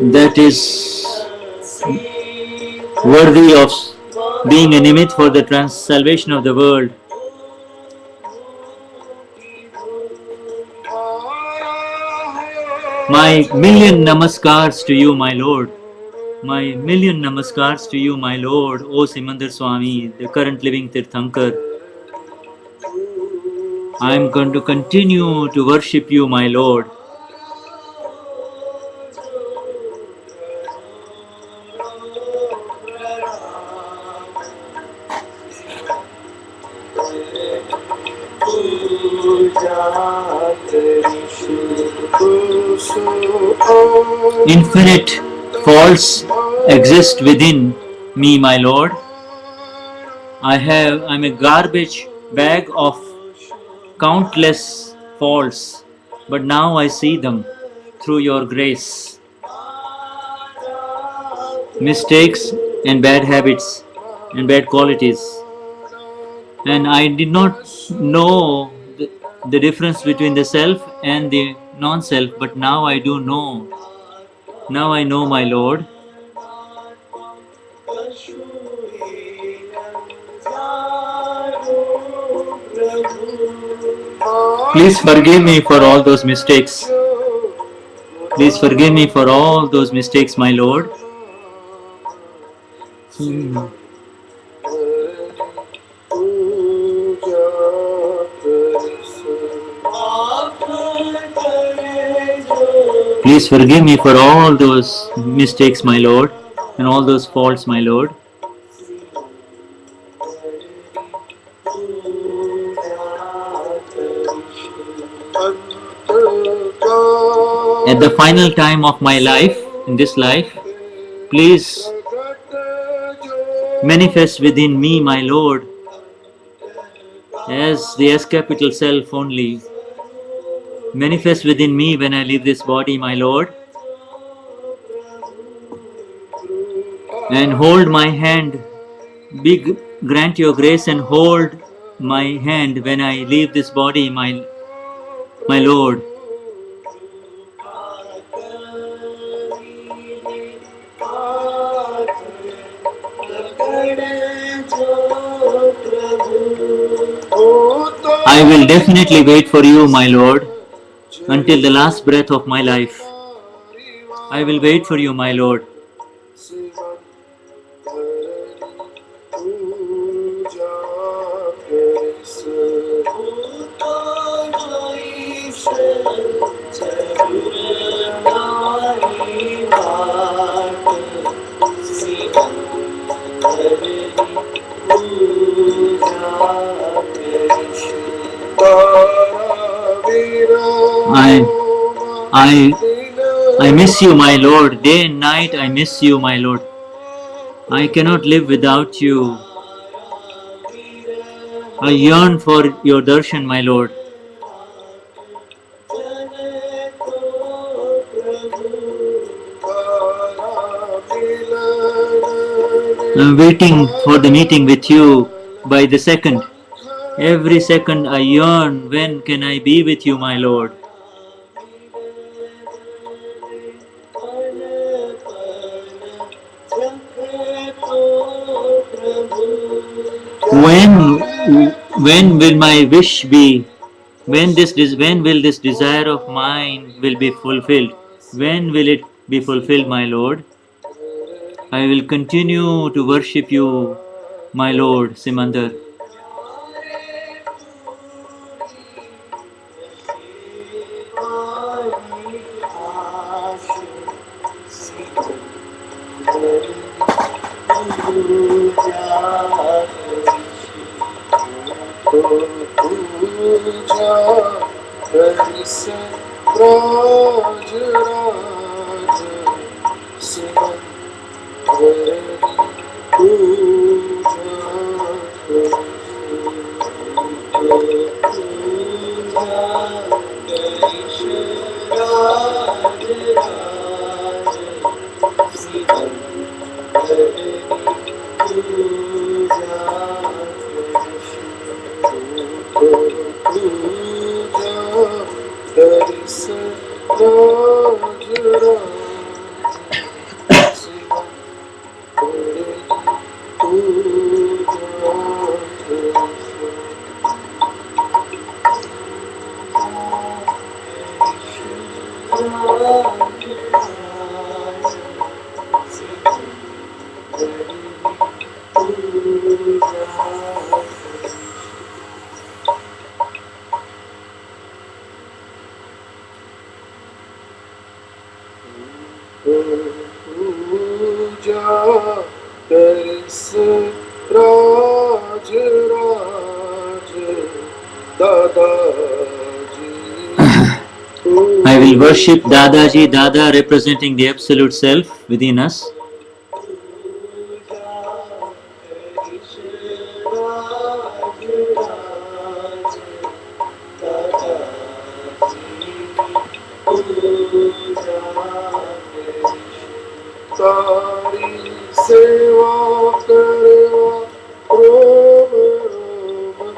that is worthy of being a nimit for the salvation of the world. My million namaskars to you, my Lord. My million namaskars to you, my Lord, O Simandar Swami, the current living Tirthankar. I am going to continue to worship you, my Lord. Infinite faults exist within me, my Lord. I'm a garbage bag of countless faults, but now I see them through your grace. Mistakes and bad habits and bad qualities. And I did not know the difference between the self and the non-self, but now I do know. Now I know, my Lord. Please forgive me for all those mistakes. Please forgive me for all those mistakes, my Lord. Please forgive me for all those mistakes, my Lord, and all those faults, my Lord. At the final time of my life, in this life, please manifest within me, my Lord, as the S capital self only. Manifest within me when I leave this body, my Lord, and hold my hand. Grant your grace and hold my hand when I leave this body, my Lord. I will definitely wait for you, my Lord, until the last breath of my life. I will wait for you, my Lord. I miss you, my Lord. Day and night I miss you, my Lord. I cannot live without you. I yearn for your darshan, my Lord. I'm waiting for the meeting with you by the second. Every second I yearn, when can I be with you, my Lord? When will my wish be? When will this desire of mine will be fulfilled? When will it be fulfilled, my Lord? I will continue to worship you, my Lord, Simandar. पूजा करस राज राज दादाजी I will worship Dadaji, Dada representing the Absolute Self within us.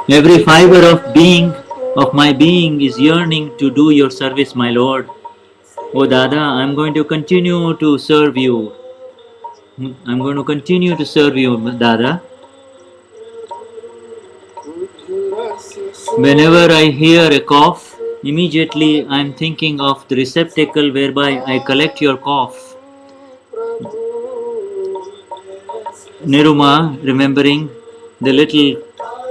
Every fiber of my being is yearning to do your service, my Lord. Oh Dada, I'm going to continue to serve you. I'm going to continue to serve you, Dada. Whenever I hear a cough, immediately I'm thinking of the receptacle whereby I collect your cough. Niruma, remembering the little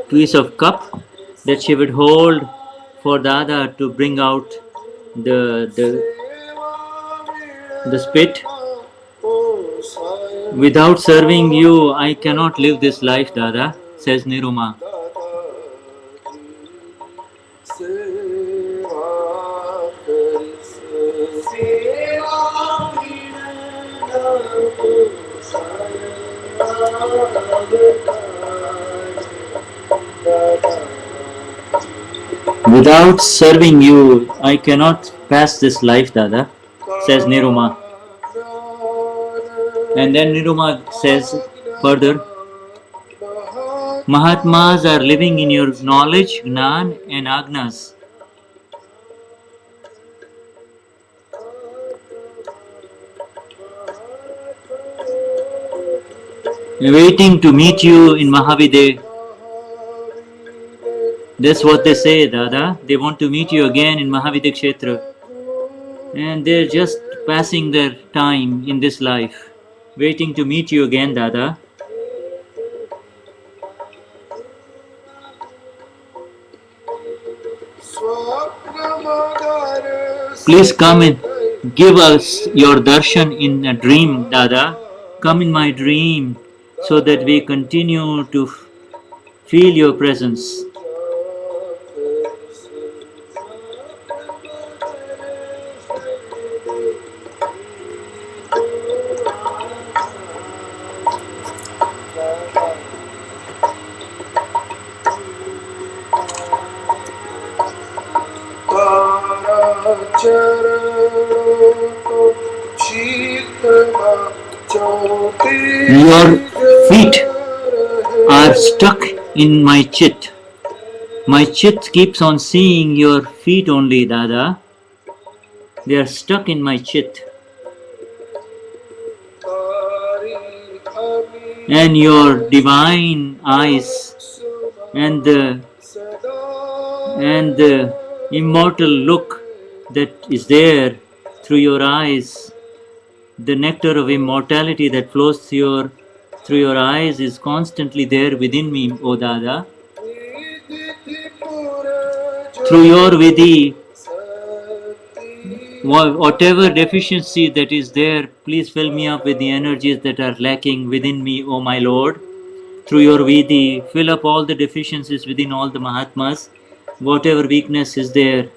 piece of cup that she would hold for Dada to bring out the spit. Without serving you, I cannot live this life, Dada, says Niruma. Without serving you, I cannot pass this life, Dada, says Niruma. And then Niruma says further, Mahatmas are living in your knowledge, Gnan and Agnas. Waiting to meet you in Mahavideh. That's what they say, Dada. They want to meet you again in Mahavideh Kshetra. And they're just passing their time in this life, waiting to meet you again, Dada. Please come and give us your darshan in a dream, Dada. Come in my dream so that we continue to feel your presence. Your feet are stuck in my chit. My chit keeps on seeing your feet only, Dada. They are stuck in my chit. And your divine eyes and the immortal look that is there through your eyes, the nectar of immortality that flows through your eyes is constantly there within me, O Dada. Through your Vidhi, whatever deficiency that is there, please fill me up with the energies that are lacking within me, O my Lord. Through your Vidhi, fill up all the deficiencies within all the Mahatmas, whatever weakness is there.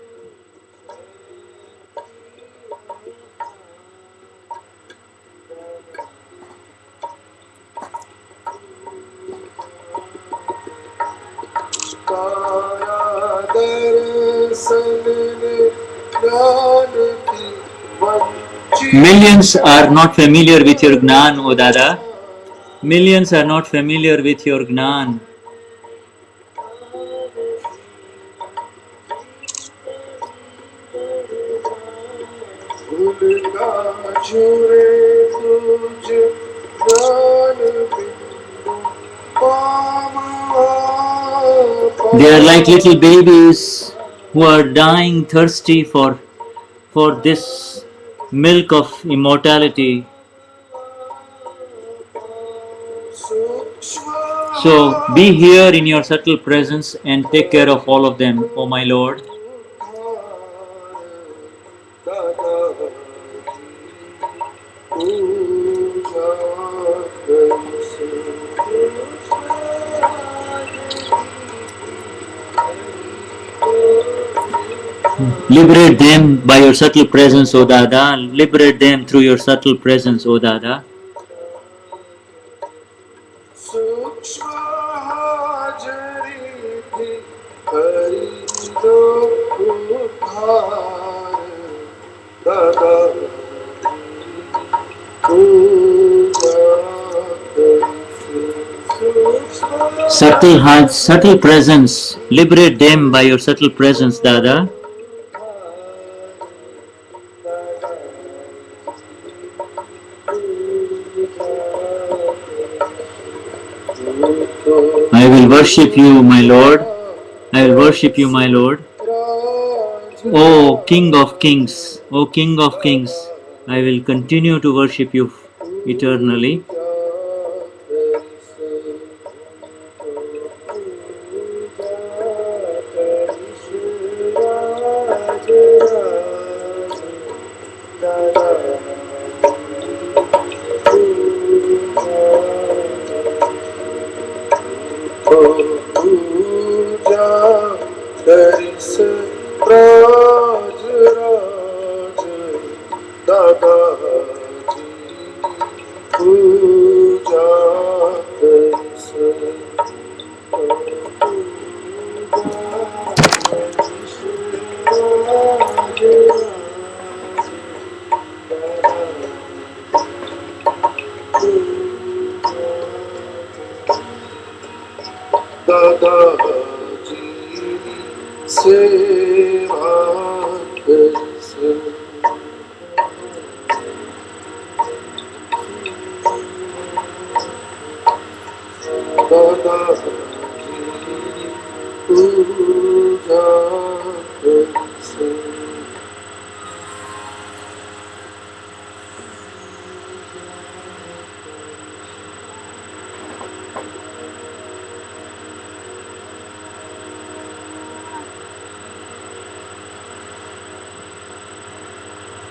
Millions are not familiar with your Gnan, O Dada. Millions are not familiar with your Gnan. They are like little babies who are dying thirsty for this milk of immortality. So be here in your subtle presence and take care of all of them, O my Lord. पूजा करिसे Liberate them by your subtle presence, O Dada. Liberate them through your subtle presence, O Dada. सूक्ष्म हाजरी थी हरि दो पुकार दादा पूजा करिसे सूक्ष्म Subtle presence. Liberate them by your subtle presence, Dada. I will worship you, my Lord. I will worship you, my Lord. O King of Kings, O King of Kings, I will continue to worship you eternally. पूजा करिसे राज राज दादाजी पूजा करिसे दादाजी सेवा करिसे दादाजी पूजा करिसे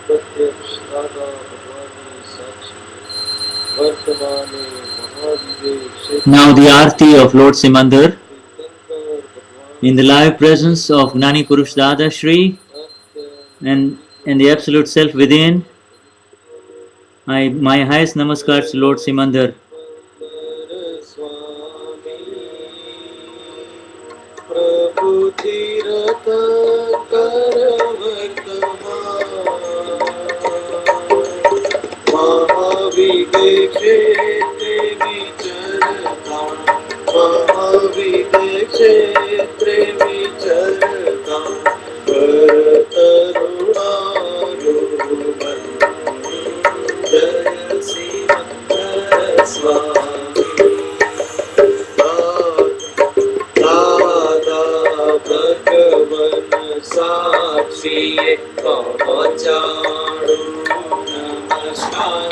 प्रत्यक्ष दादा भगवान साक्षी वर्तमाने महावीरे Now the Aarti of Lord Simandar in the live presence of Gnani Purush Dada Shri and the Absolute Self within. My highest namaskars to Lord Simandar. प्रभु तीरथ कर महाविदेशे विचरता महाविदेशे विचरता करतरुणारुमन जय श्रीमंतर स्वामी दादा भगवन साक्षी पहुँचाड़ू नमस्कार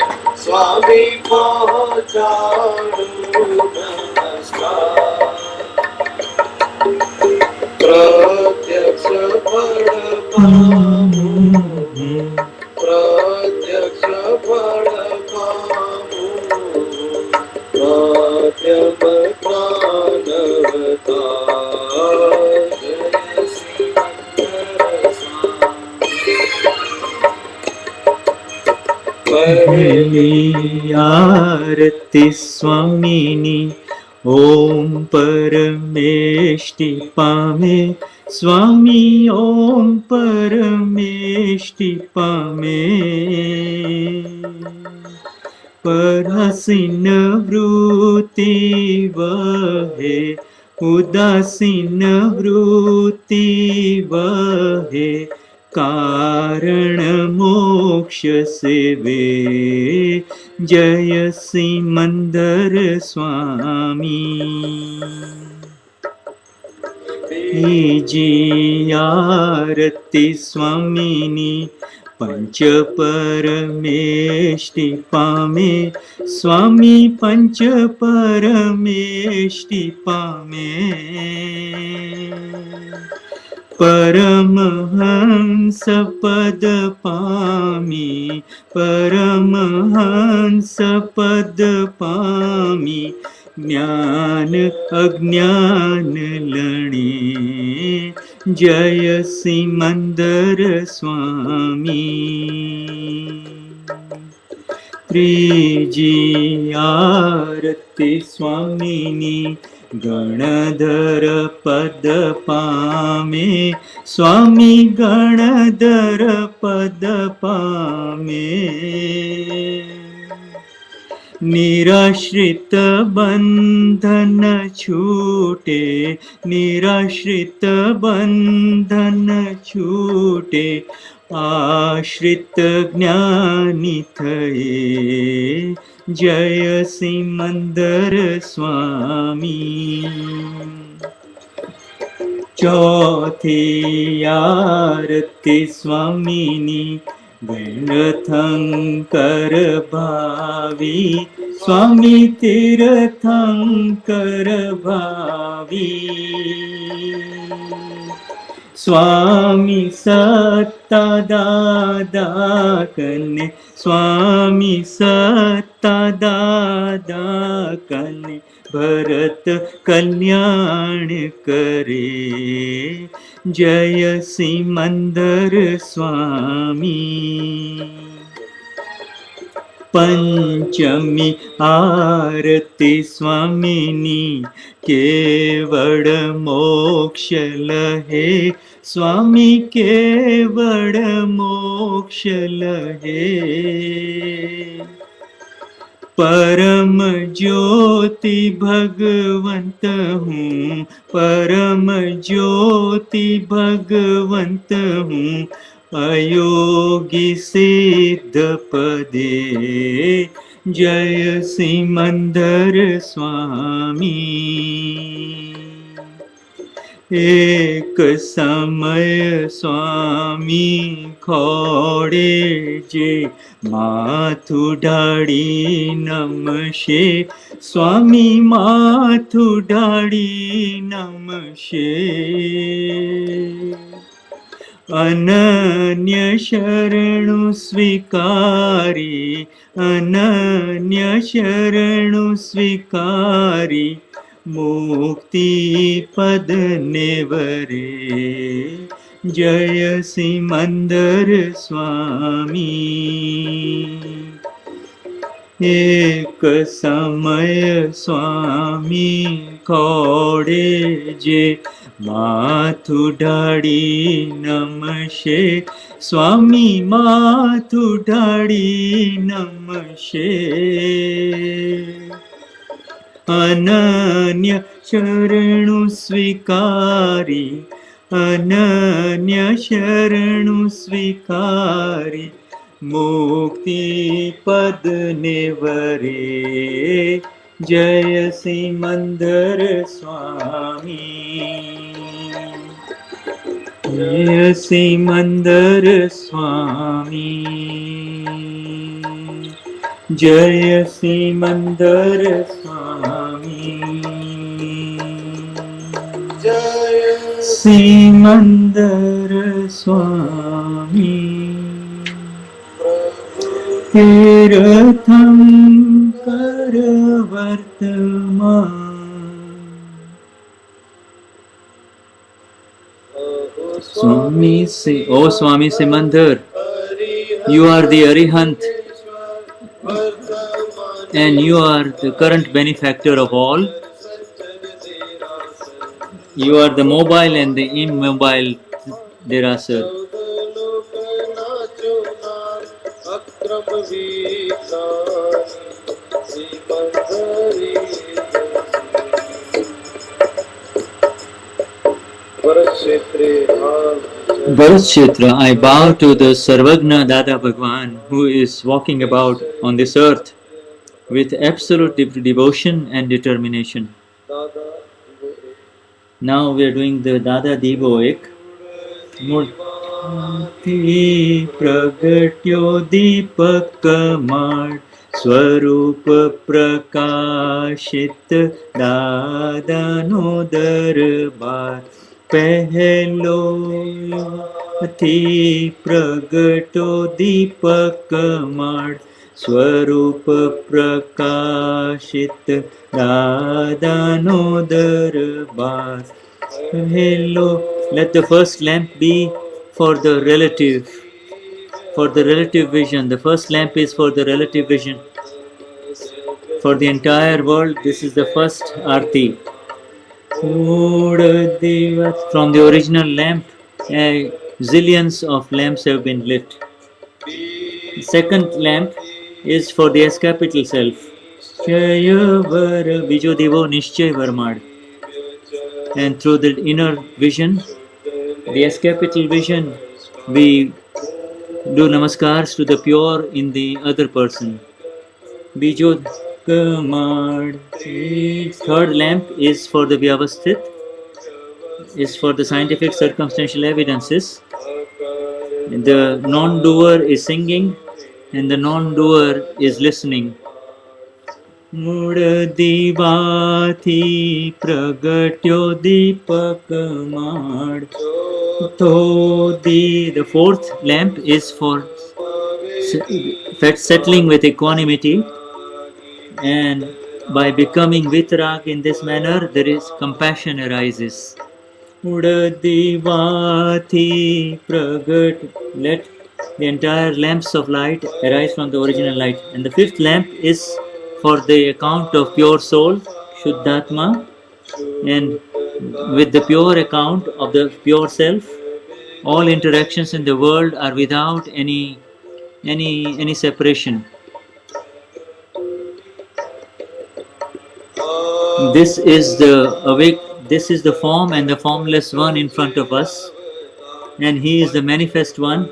स्वामी पहुँचाड़ू नमस्कार प्रत्यक्ष फल पामू प्रत्यक्ष फल पामू माध्यम प्राणवता जय श्रीमंतर पहली आरती स्वामिनी ओम परमेष्टि पामे स्वामी ओम परमेष्टि पामे परासीन वृत्ति वहे उदासीन वृत्ति वहे कारण मोक्ष से वे जय सिमंदर स्वामी जी आरती स्वामिनी पंच परमेष्टि पामे स्वामी पंच परमेष्टि पामे परमहंस पद पामी, परमहंस पद पामी, ज्ञान अज्ञान लणे, जय सिमंदर स्वामी। त्रीजी आरती स्वामीनी, गणधर पद पामे, स्वामी गणधर पद पामे। निराश्रित बंधन छूटे, निराश्रित बंधन छूटे, आश्रित ज्ञानी थये, जय सिमंदर स्वामी। चौथी आरती स्वामीनी, तीर्थंकर भावी, स्वामी तीर्थंकर भावी। स्वामी सत्ता दादा कन्ने, स्वामी सत्ता दादा कन्ने, भरत कल्याण करे, जय सिमंदर स्वामी। पंचमी आरती स्वामीनी, केवड़ मोक्ष लहे, स्वामी केवड़ मोक्ष लहे। परम ज्योति भगवंत हूँ, परम ज्योति भगवंत हूँ, अयोगी सिद्ध पदे, जय सिमंदर स्वामी। एक समय स्वामी खोड़े जे, माथु ढाड़ी नमशे, स्वामी माथु ढाड़ी नमशे। अनन्य शरणु स्वीकारी, अनन्य शरणु स्वीकारी, मुक्ति पद नेवरे, जय सिमंदर स्वामी। एक समय स्वामी खोड़े जे, माथु ढाड़ी नमशे, स्वामी माथु ढाड़ी नमशे। अनन्य शरणु स्वीकारी, अनन्य शरणु स्वीकारी, मुक्ति पद नेवरे, जय सिमंदर स्वामी। जय सिमंदर स्वामी, जय सिमंदर स्वामी, जय सिमंदर स्वामी। तीर्थंकर वर्तमान, Swami say, O Swami Simandhar, you are the Arihant and you are the current benefactor of all. You are the mobile and the immobile Derasar. Bharat I bow to the Sarvagna Dada Bhagwan who is walking about on this earth with absolute devotion and determination. Now we are doing the Dada Divoek. Murti Pragatyo Deepak Kamal Swarup Prakashit Dada No Darbar पहलो थी प्रगटो दीपक माड़ स्वरूप प्रकाशित दादानो दरबार. Hello, let the first lamp be for the relative vision. The first lamp is for the relative vision. For the entire world, this is the first arti. From the original lamp, zillions of lamps have been lit. The second lamp is for the S capital self. And through the inner vision, the S capital vision, we do namaskars to the pure in the other person. Bijod Kamad. Third lamp is for the Vyavasthit, is for the scientific circumstantial evidences. The non-doer is singing and the non-doer is listening. Mudadivati pragatyo dipakamad. The fourth lamp is for settling with equanimity, and by becoming vitrag in this manner, there is compassion arises. Udadivati pragat. Let the entire lamps of light arise from the original light. And the fifth lamp is for the account of pure soul, Shuddhatma, and with the pure account of the pure self, all interactions in the world are without any separation. This is the form and the formless one in front of us, and he is the manifest one,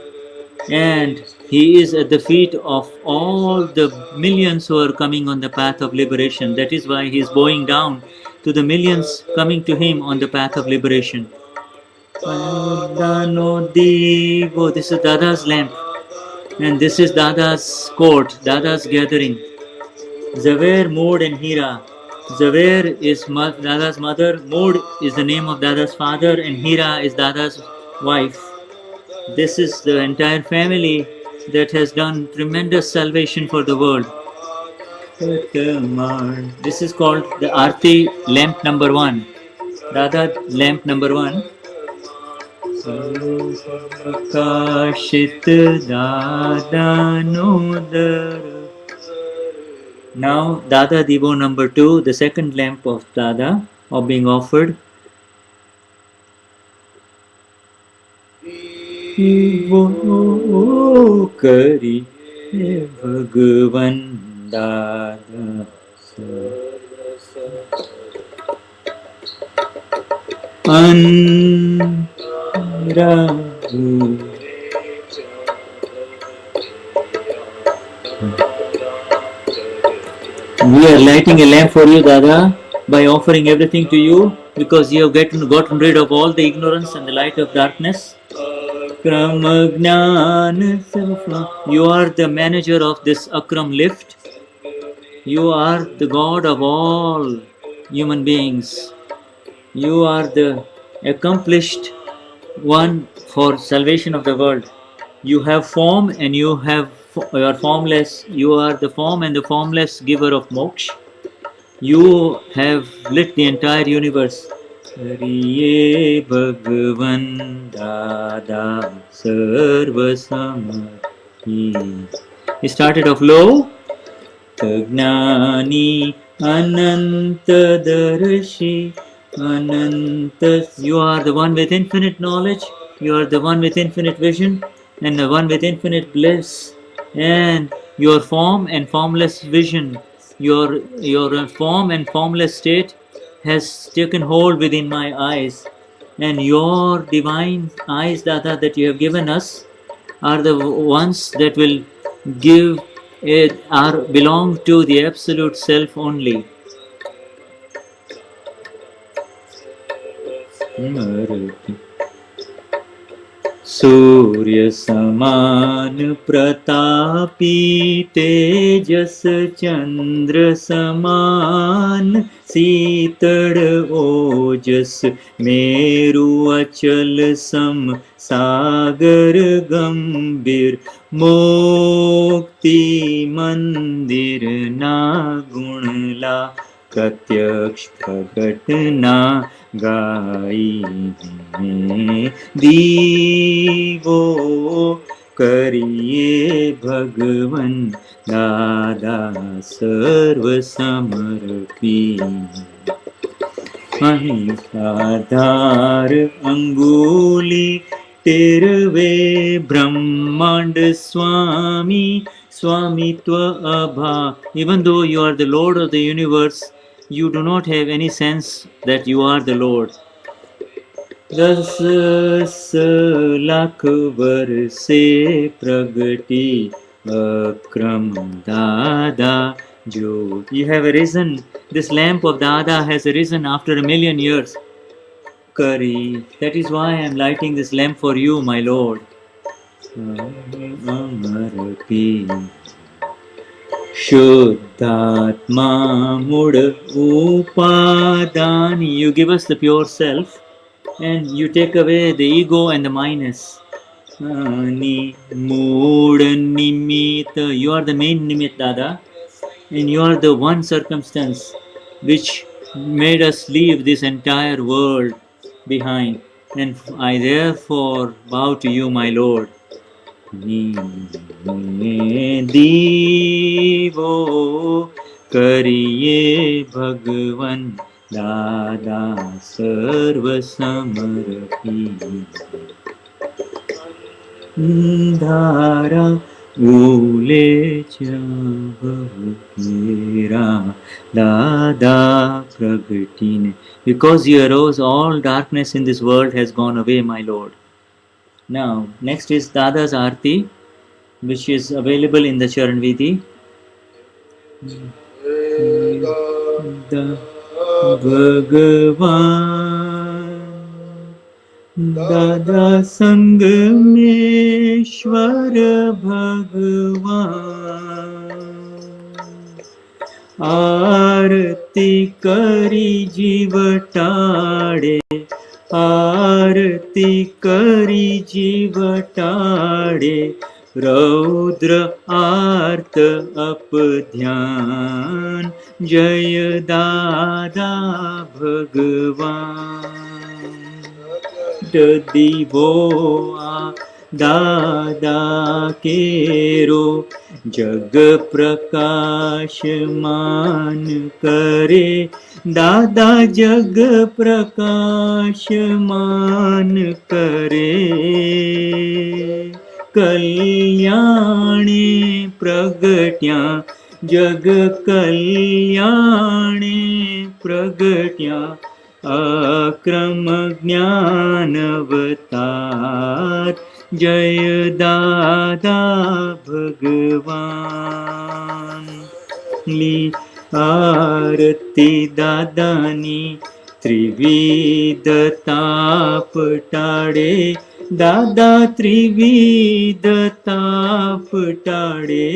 and he is at the feet of all the millions who are coming on the path of liberation. That is why he is bowing down to the millions coming to him on the path of liberation. This is Dada's lamp, and this is Dada's court, Dada's gathering. Zaver, Mood and Hira. Zaver is Dada's mother, Mood is the name of Dada's father, and Hira is Dada's wife. This is the entire family that has done tremendous salvation for the world. This is called the Arti lamp number 1. Dada lamp number 1. Now Dada Divo number 2, the second lamp of Dada, of being offered. Divo Kari Bhagavan Dada Anrahu. We are lighting a lamp for you, Dada, by offering everything to you, because you have gotten rid of all the ignorance and the light of darkness. You are the manager of this Akram lift. You are the God of all human beings. You are the accomplished one for salvation of the world. You have form and you are formless. You are the form and the formless giver of moksha. You have lit the entire universe. Hariye Bhagavan Dada Sarva Samati. He started off low. Tagnani Ananta Darshi Ananta. You are the one with infinite knowledge. You are the one with infinite vision and the one with infinite bliss. And your form and formless vision, your form and formless state has taken hold within my eyes, and your divine eyes, Dada, that you have given us are the ones that will belong to the absolute self only. सूर्य समान प्रतापी तेजस चंद्र समान शीतल ओजस मेरु अचल सम सागर गंभीर मोक्ति मंदिर ना गुणला प्रत्यक्ष प्रकटना गाई दीवो करिए भगवन दादा सर्व समर्पी अहिंसाधार अंगुली तेरवे ब्रह्मांड स्वामी स्वामित्व अभा. Even though you are the Lord of the universe, you do not have any sense that you are the Lord. 10 lakh वर्षे प्रगति अक्रम दादा जो. You have arisen. This lamp of Dada has arisen after 1,000,000 years. Kari. That is why I am lighting this lamp for you, my Lord. Amarpi. Shuddhatma Mud Upadani. You give us the pure self and you take away the ego and the minus. Ani Mood Nimita. You are the main Nimit, Dada, and you are the one circumstance which made us leave this entire world behind. And I therefore bow to you, my Lord. दीवो करिए भगवन दादा सर्व समर्पी धारा भूले चाहेरा दादा प्रगटीने. Because you arose, all darkness in this world has gone away, my Lord. Now, next is Dada's Aarti, which is available in the Charan Vidhi. Bhagavan Dada Sangameshwar Bhagavan Aarti kari jivatade आरती करी जीवटाड़े रौद्र आर्त up ध्यान जय दादा भगवान दीवो आ दादा केरो जग प्रकाशमान करे दादा जग प्रकाशमान करे कल्याणे प्रगट्या जग कल्याणे प्रगट्या अक्रम ज्ञानवतार जय दादा भगवान ली आरती दादानी त्रिविध ताप टाड़े दादा त्रिविध ताप टाड़े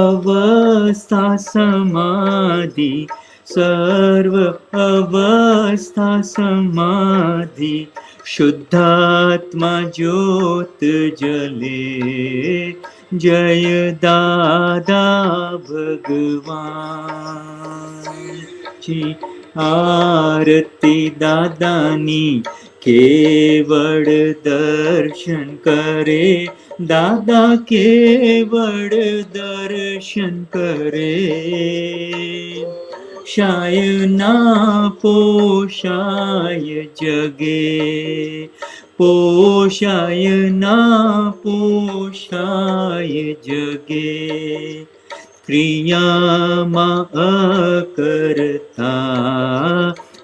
अवस्था समाधि सर्व अवस्था समाधि शुद्धात्मा ज्योत जले जय दादा भगवान जी आरती दादानी केवड़ दर्शन करे दादा केवड़ दर्शन करे शायना पोषाय जगे पोषाय ना पोषाय जगे क्रियामा अकर्ता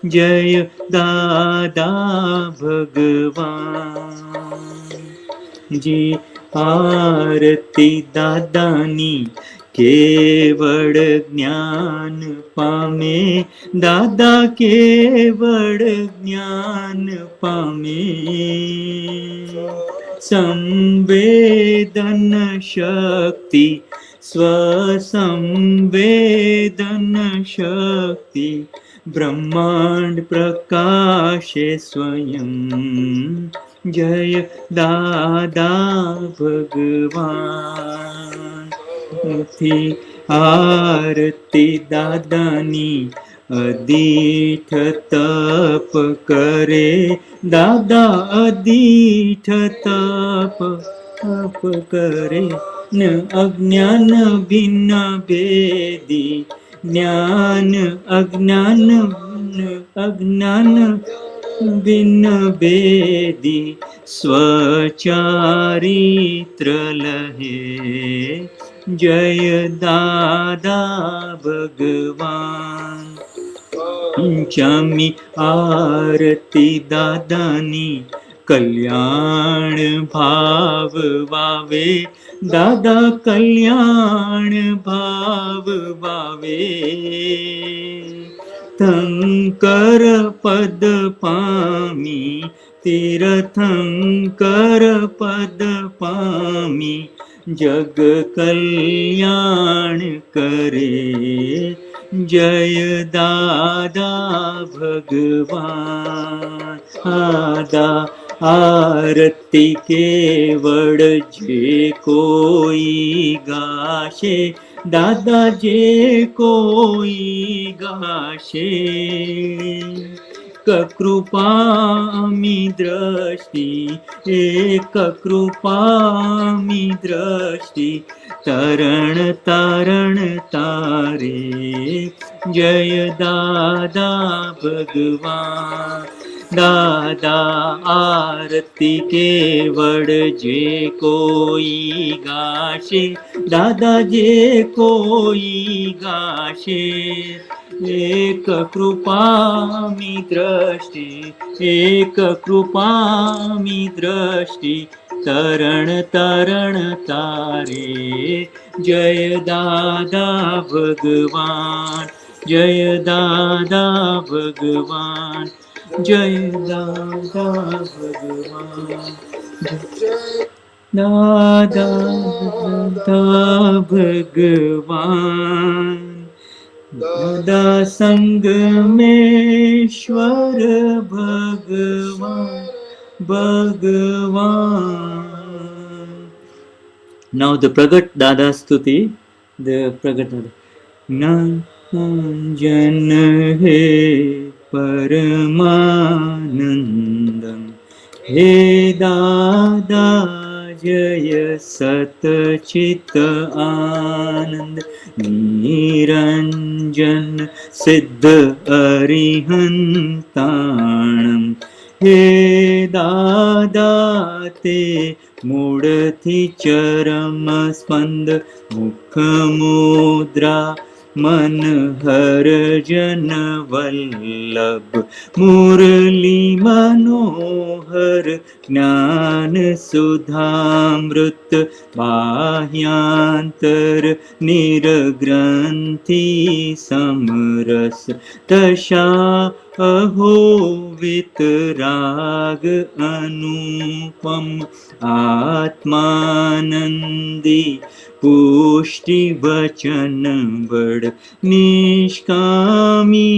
जय दादा भगवान जी आरती दादानी केवल ज्ञान पामे दादा केवल ज्ञान पामे संवेदन शक्ति स्वसंवेदन शक्ति ब्रह्मांड प्रकाशे स्वयं जय दादा भगवान थी आरती दादानी अदीठ तप करे दादा अदीठ तप करे न अज्ञान भिन्न भेदी ज्ञान अज्ञान भिन्न भेदी स्वचारित्र लहे जय दादा भगवान पंचमी आरती दादानी कल्याण भाव वावे दादा कल्याण भाव वावे तीर्थंकर पद पामी तीर्थंकर पद पामी जग कल्याण करे जय दादा भगवान आदा आरती केवड़ जे कोई गाशे दादा जे कोई गाशे कृपामी दृष्टि एक कृपामी दृष्टि तरण तारण तारे जय दादा भगवान दादा आरती केवड़ जे कोई गाशे दादा जे कोई गाशे एक कृपामी दृष्टि एक कृपामी दृष्टि तरण तरण तारे जय दादा भगवान जय दादा भगवान जय दादा भगवान दादा भगवान दादा संगमेश्वर भगवान भगवान. Now the Pragat Dada Stuti, the Pragat Dada. Nanjan he Paramanandam he Dada Jaya Sat Chit Anand Niranjan Siddha Arihantanam हे दादा ते मूढ़थी चरम स्पंद मुख मुद्रा मन हर जन वल्लभ मुरली मनोहर ज्ञान सुधामृत बाह्यांतर निरग्रंथि समरस दशा अहो वितराग अनुपम आत्मानंदी पुष्टि वचन बड़ निष्कामी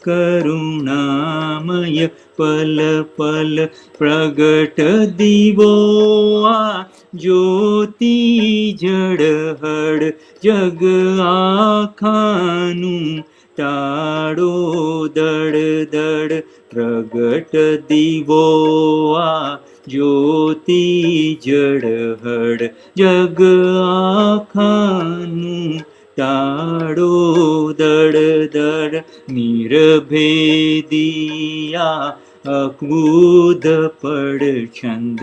करुणामय पल पल प्रगट दिवो आ ज्योति जड़हड़ जग आखानु टाड़ो दड़ दड़ प्रगट दिवो आ ज्योति जड़हड़ जग आखानु टाड़ो दड़ दड़ निरभेदिया अकूद पड़ छंद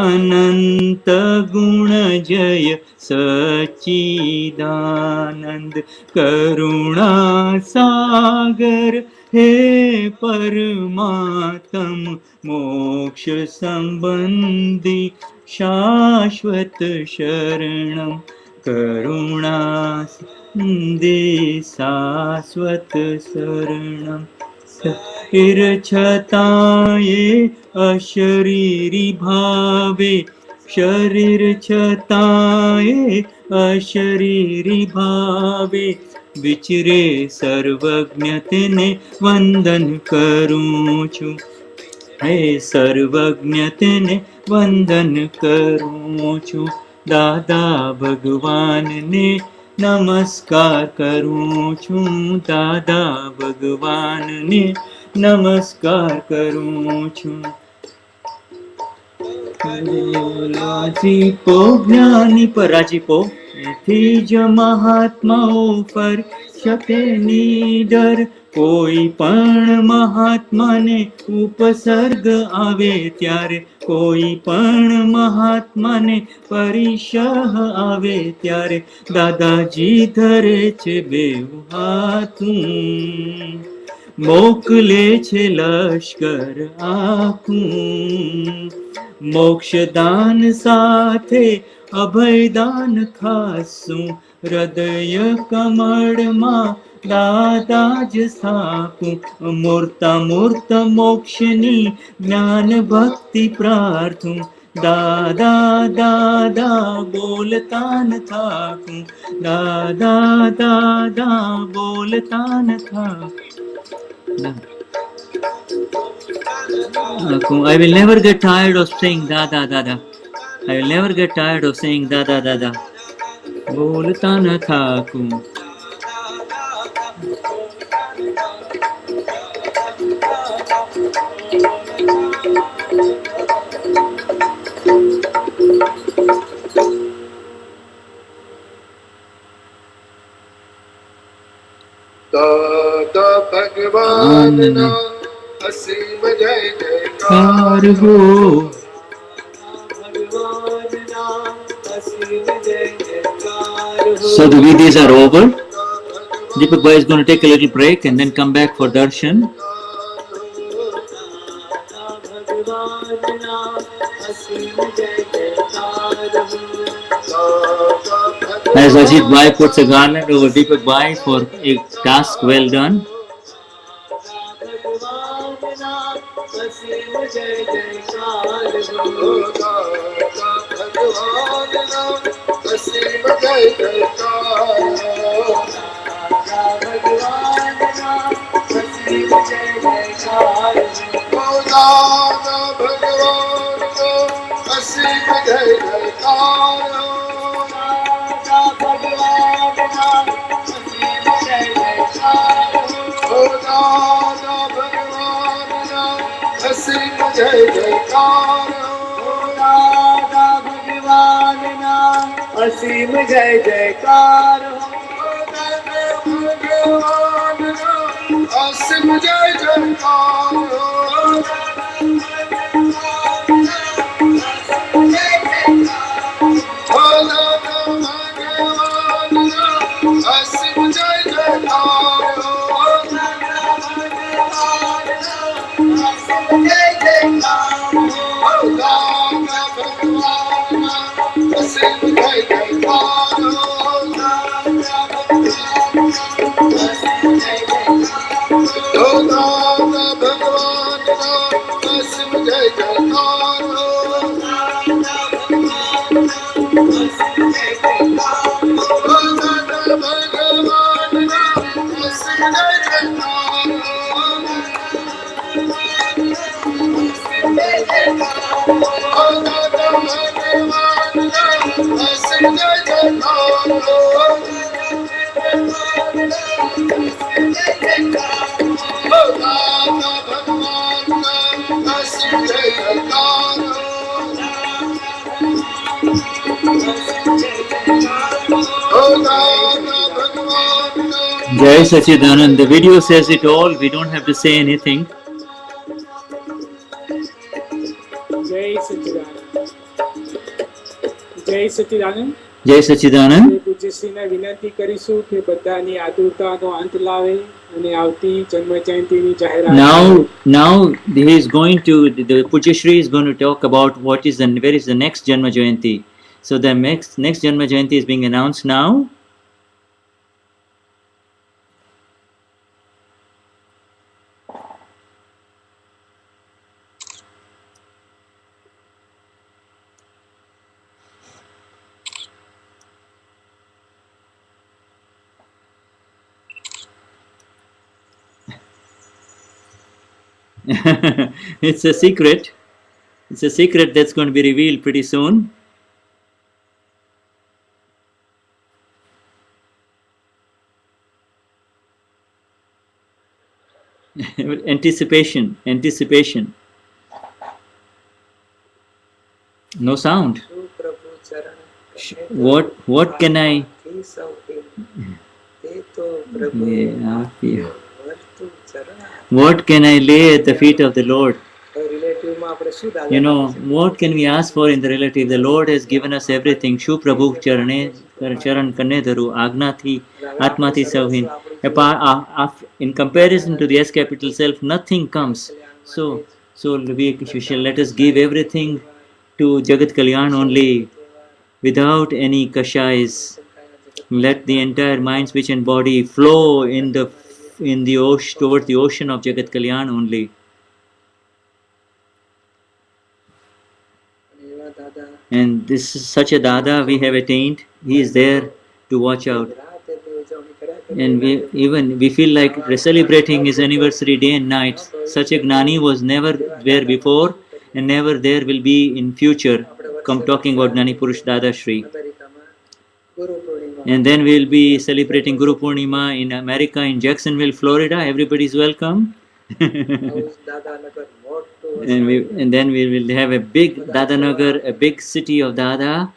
अनंत गुण जय सच्चिदानंद करुणा सागर हे परमात्म मोक्ष संबंधी शाश्वत शरणम करुणा सिंधे शाश्वत शरणम शरीर छताये अशरीरी भावे शरीर छताये अशरीरी भावे विचरे सर्वज्ञ तेने वंदन करूं छुं हे सर्वज्ञ तेने वंदन करूं छुं दादा भगवान ने नमस्कार करूं छुं दादा भगवान ने नमस्कार करूं छुं राजीपो ज्ञानी पर राजीपो थी ज महात्माओ पर શકે નીડર કોઈ પણ મહાત્માને ઉપસર્ગ આવે ત્યારે કોઈ પણ મહાત્માને પરિશહ આવે ત્યારે દાદાજી ધરે છે બેઉ હાથું મોકલે છે લશ્કર આખું મોક્ષદાન સાથે અભયદાન ખાસું હૃદય કમળમાં દાદા જ સ્થાપું મૂર્ત મોક્ષની જ્ઞાન ભક્તિ પ્રાર્થું દાદા દાદા બોલતા ન થાકું દાદા દાદા બોલતા ન થાકું I will never get tired of saying Dada Dada. I will never get tired of saying Dada Dada. बोलता न थाकूं दादा भगवान ना असीम जय जयकार हो So the vidhis are over. Deepak Bhai is going to take a little break and then come back for darshan. As Ajit Bhai puts a garland over Deepak Bhai for a task well done. जय जयकार भगवान ना असीम जय जयकार भगवान ना असीम जय जयकार असीम जय जयकार Jai Sachidanand. The video says it all. We don't have to say anything. જય સચ્ચિદાનંદ. જય સચ્ચિદાનંદ. Jai Sachidanand. પૂજ્યશ્રીને વિનંતી કરીશું કે બધાની આતુરતાનો અંત લાવે અને આવતી જન્મ જયંતિની જાહેરાત. Now he is going to, the Pujya Shri is going to talk about where is the next Janma Jayanti. So the next Janma Jayanti is being announced now. It's a secret. It's a secret that's going to be revealed pretty soon. Anticipation. No sound. What can I? What can I lay at the feet of the Lord? You know, what can we ask for in the relative? The Lord has given us everything. Shu Prabhu charan karne daru agna thi atma thi savhin. In comparison to the S capital self, nothing comes. So we shall let us give everything to Jagat Kalyan only, without any kashais. Let the entire mind, speech and body flow in the ocean, towards the ocean of Jagat Kalyan only. And this is such a Dada we have attained. He is there to watch out. And we feel like we're celebrating his anniversary day and night. Such a Gnani was never there before and never there will be in future. Come talking about Gnani Purush Dada Shri. And then we'll be celebrating Guru Purnima in America, in Jacksonville, Florida. Everybody's welcome. And then we will have a big Dadanagar, a big city of Dada.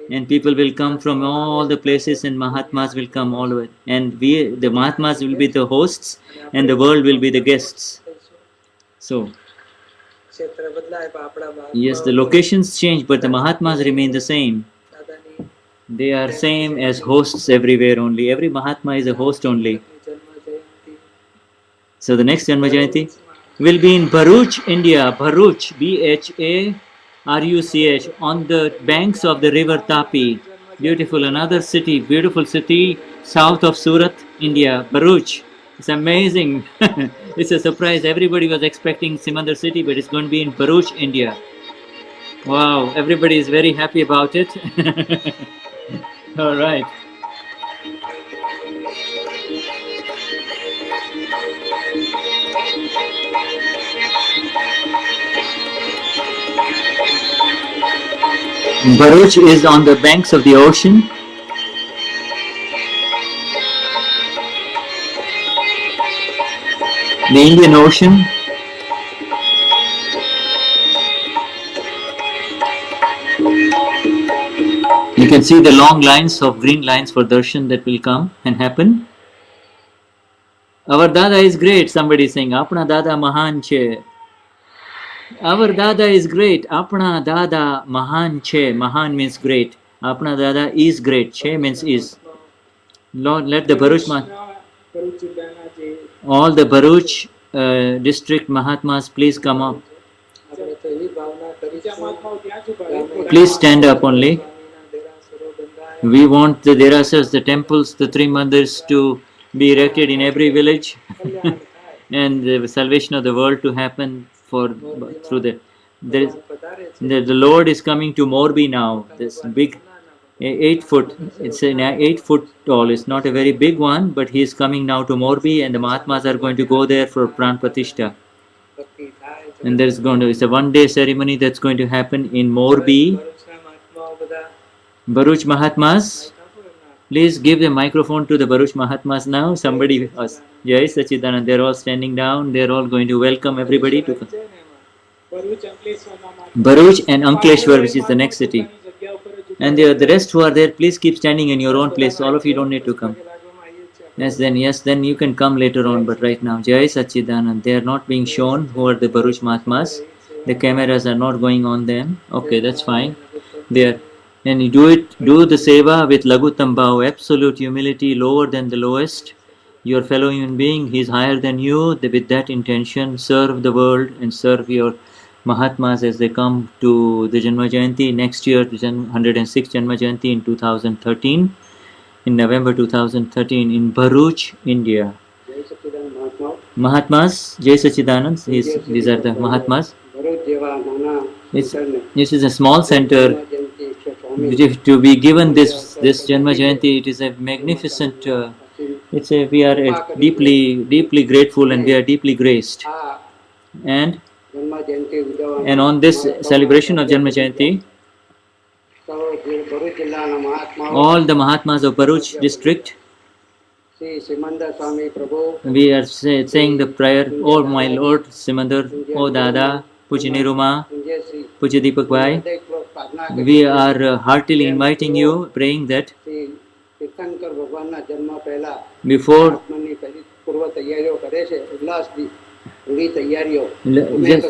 And people will come from all the places and Mahatmas will come all over. And the Mahatmas will be the hosts and the world will be the guests. So, yes, the locations change, but the Mahatmas remain the same. They are same as hosts everywhere only. Every Mahatma is a host only. So the next Janma Jayanti will be in Bharuch, India. Bharuch, Bharuch, on the banks of the river Tapi. Beautiful, another city, beautiful city south of Surat, India. Bharuch. It's amazing. It's a surprise. Everybody was expecting some other city, but it's going to be in Bharuch, India. Wow, everybody is very happy about it. All right. Bharuch is on the banks of the ocean. The Indian Ocean. You can see the long lines of green lines for darshan that will come and happen. Our Dada is great, somebody is saying. Apna Dada Mahan che. Our Dada is great. Apna Dada Mahan che. Mahan means great. Apna Dada is great. Che means is. Lord, let the Bharuch, all the Bharuch district Mahatmas, please come up. Please stand up only. We want the derasas, the temples, the three mandirs to be erected in every village and the salvation of the world to happen through the Lord is coming to Morbi now. This big 8 foot, it's an 8 foot tall. It's not a very big one, but he is coming now to Morbi, and the Mahatmas are going to go there for Pran Pratishtha. And it's a 1-day ceremony that's going to happen in Morbi. Bharuch Mahatmas, please give the microphone to the Bharuch Mahatmas now. Somebody, Jai Sachidanand, they're all standing down. They're all going to welcome everybody to come. Bharuch and Ankleshwar, which is the next city. And the rest who are there, please keep standing in your own place. All of you don't need to come. Yes, then you can come later on. But right now, Jai Sachidanand, they are not being shown who are the Bharuch Mahatmas. The cameras are not going on them. Okay, that's fine. There. And you do the seva with Lagutam Bhav, absolute humility, lower than the lowest. Your fellow human being, he is higher than you. With that intention, serve the world and serve your Mahatmas as they come to the Janma Jayanti next year, the 106th Janma Jayanti in 2013, in November 2013 in Bharuch, India. Mahatmas, Jai Sachidanand, these are the Mahatmas. This is a small center. To be given this Janma Jayanti, it is a magnificent. We are deeply grateful, and we are deeply graced. And on this celebration of Janma Jayanti, all the Mahatmas of Bharuch district, we are saying the prayer, Oh my Lord Simandar, Oh Dada, Puja Niruma, Puja Deepak Bhai. We are heartily inviting you, praying that before,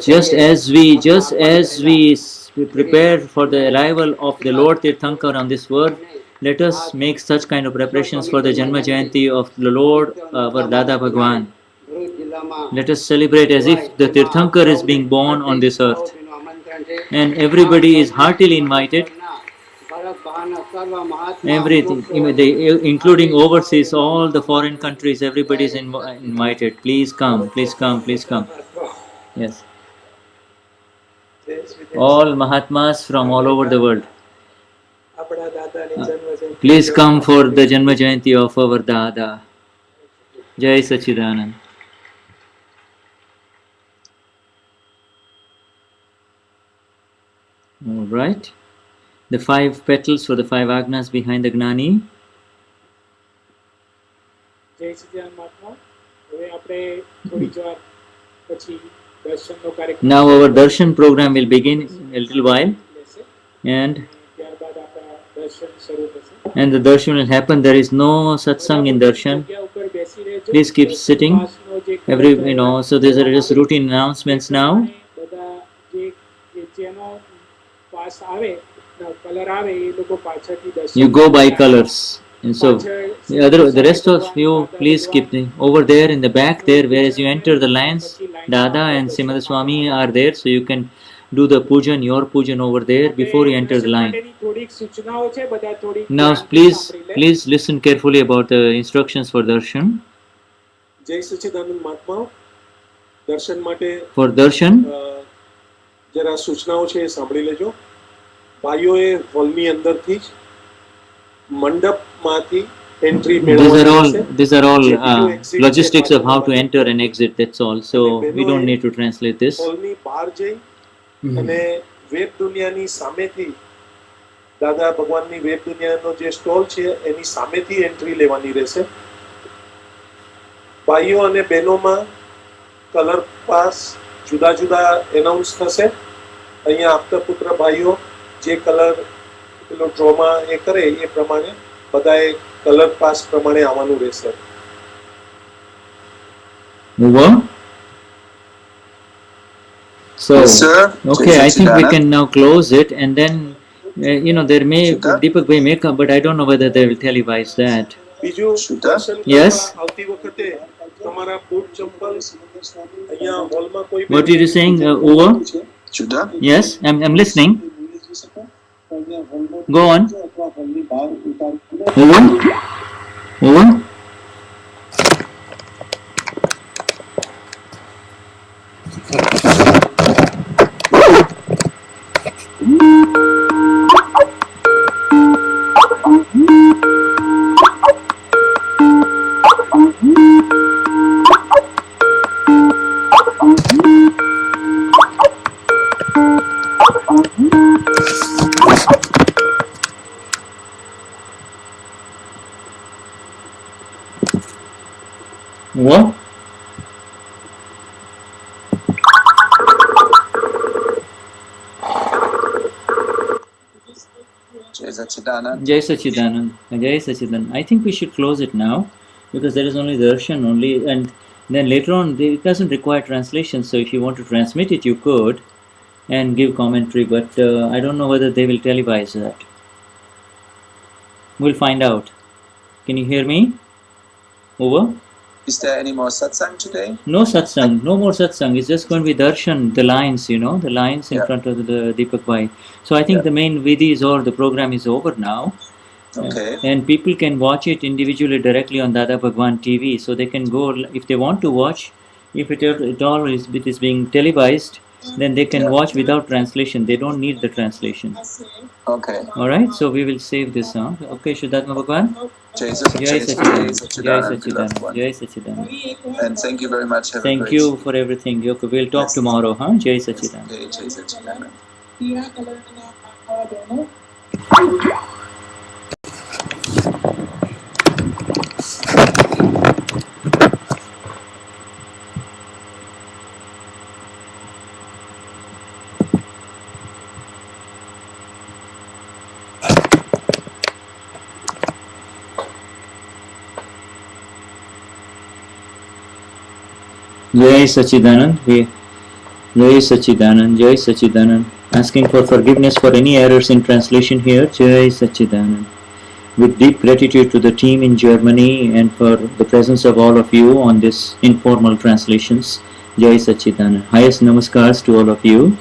just as we prepare for the arrival of the Lord Tirthankar on this world, let us make such kind of preparations for the Janma Jayanti of the Lord, our Dada Bhagwan. Let us celebrate as if the Tirthankar is being born on this earth. And everybody is heartily invited. Everything, including overseas, all the foreign countries, everybody is invited. Please come, please come, please come. Yes. All Mahatmas from all over the world. Please come for the Janma Jayanti of our Dada. Jai Sachidanand. All right. The 5 petals for the 5 agnas behind the Gnani. Now our darshan program will begin in a little while, and the darshan will happen. There is no satsang in darshan. Please keep sitting. So these are just routine announcements now. You go by colors, and so the rest of you, please keep over there in the back there, whereas you enter the lines. Dada and Simada Swami are there, so you can do the pujan, your pujan over there before you enter the line. Now please listen carefully about the instructions for darshan. For darshan, જરા સૂચનાઓ છે એ સાંભળી લેજો. ભાઈઓએ હોલની અંદરથી જ મંડપમાંથી entry મેળવવાની. These are all logistics of how to enter and exit, that's all, so we don't need to translate this. હોલની બહાર જઈ અને વેબ દુનિયાની સામેથી દાદા ભગવાનની વેબ દુનિયાનો જે સ્ટોલ છે એની સામેથી એન્ટ્રી લેવાની રહેશે. ભાઈઓ અને બહેનોમાં કલર પાસ જુદા જુદા એનાઉન્સ થશે. અહીંયા આપતા પુત્ર ભાઈઓ જે કલર પેલો ડ્રોમાં એ કરે એ પ્રમાણે બધાએ કલર પાસ પ્રમાણે આવવાનું રહેશે. So, okay, I think we can now close it, and then there may Deepak Bhai may come, but I don't know whether they will televise that. બીજું Yes. આવતી વખતે તમારા બૂટ ચંપલ અહીંયા હોલમાં કોઈ What are you saying, Uva? Yes, I'm listening. Go on. Uva? What? Jai Sachidanand. Jai Sachidanand. Jai Sachidanand. I think we should close it now, because there is only darshan only, and then later on it doesn't require translation, so if you want to transmit it you could and give commentary, but I don't know whether they will televise that. We'll find out. Can you hear me? Over? Is there any more satsang today? No satsang, no more satsang. It's just going to be darshan, the lines, the lines in Yeah. front of the Deepak Bhai. So I think Yeah. the main vidhi is over, the program is over now. Okay. And people can watch it individually directly on Dada Bhagwan TV. So they can go, if they want to watch, if it all is, it is being televised, then they can Yeah. watch without translation. They don't need the translation. Okay. Alright, so we will save this song. Okay, Shuddhatma Bhagwan. Jai Jai Sachidanand. Sachidanand. Jai Sachidanand, beloved Sachidanand. one. Jai Sachidanand. And thank you very much. Have a Thank great you for everything. Okay, we'll talk Yes. tomorrow, huh? Jai Sachidanand. day. Jai Sachidanand. Jai Sachidanand. Jai Sachidanand. Jai Sachidanand. Asking for forgiveness for any errors in translation here. Jai Sachidanand. With deep gratitude to the team in Germany and for the presence of all of you on this informal translations. Jai Sachidanand. Highest namaskars to all of you.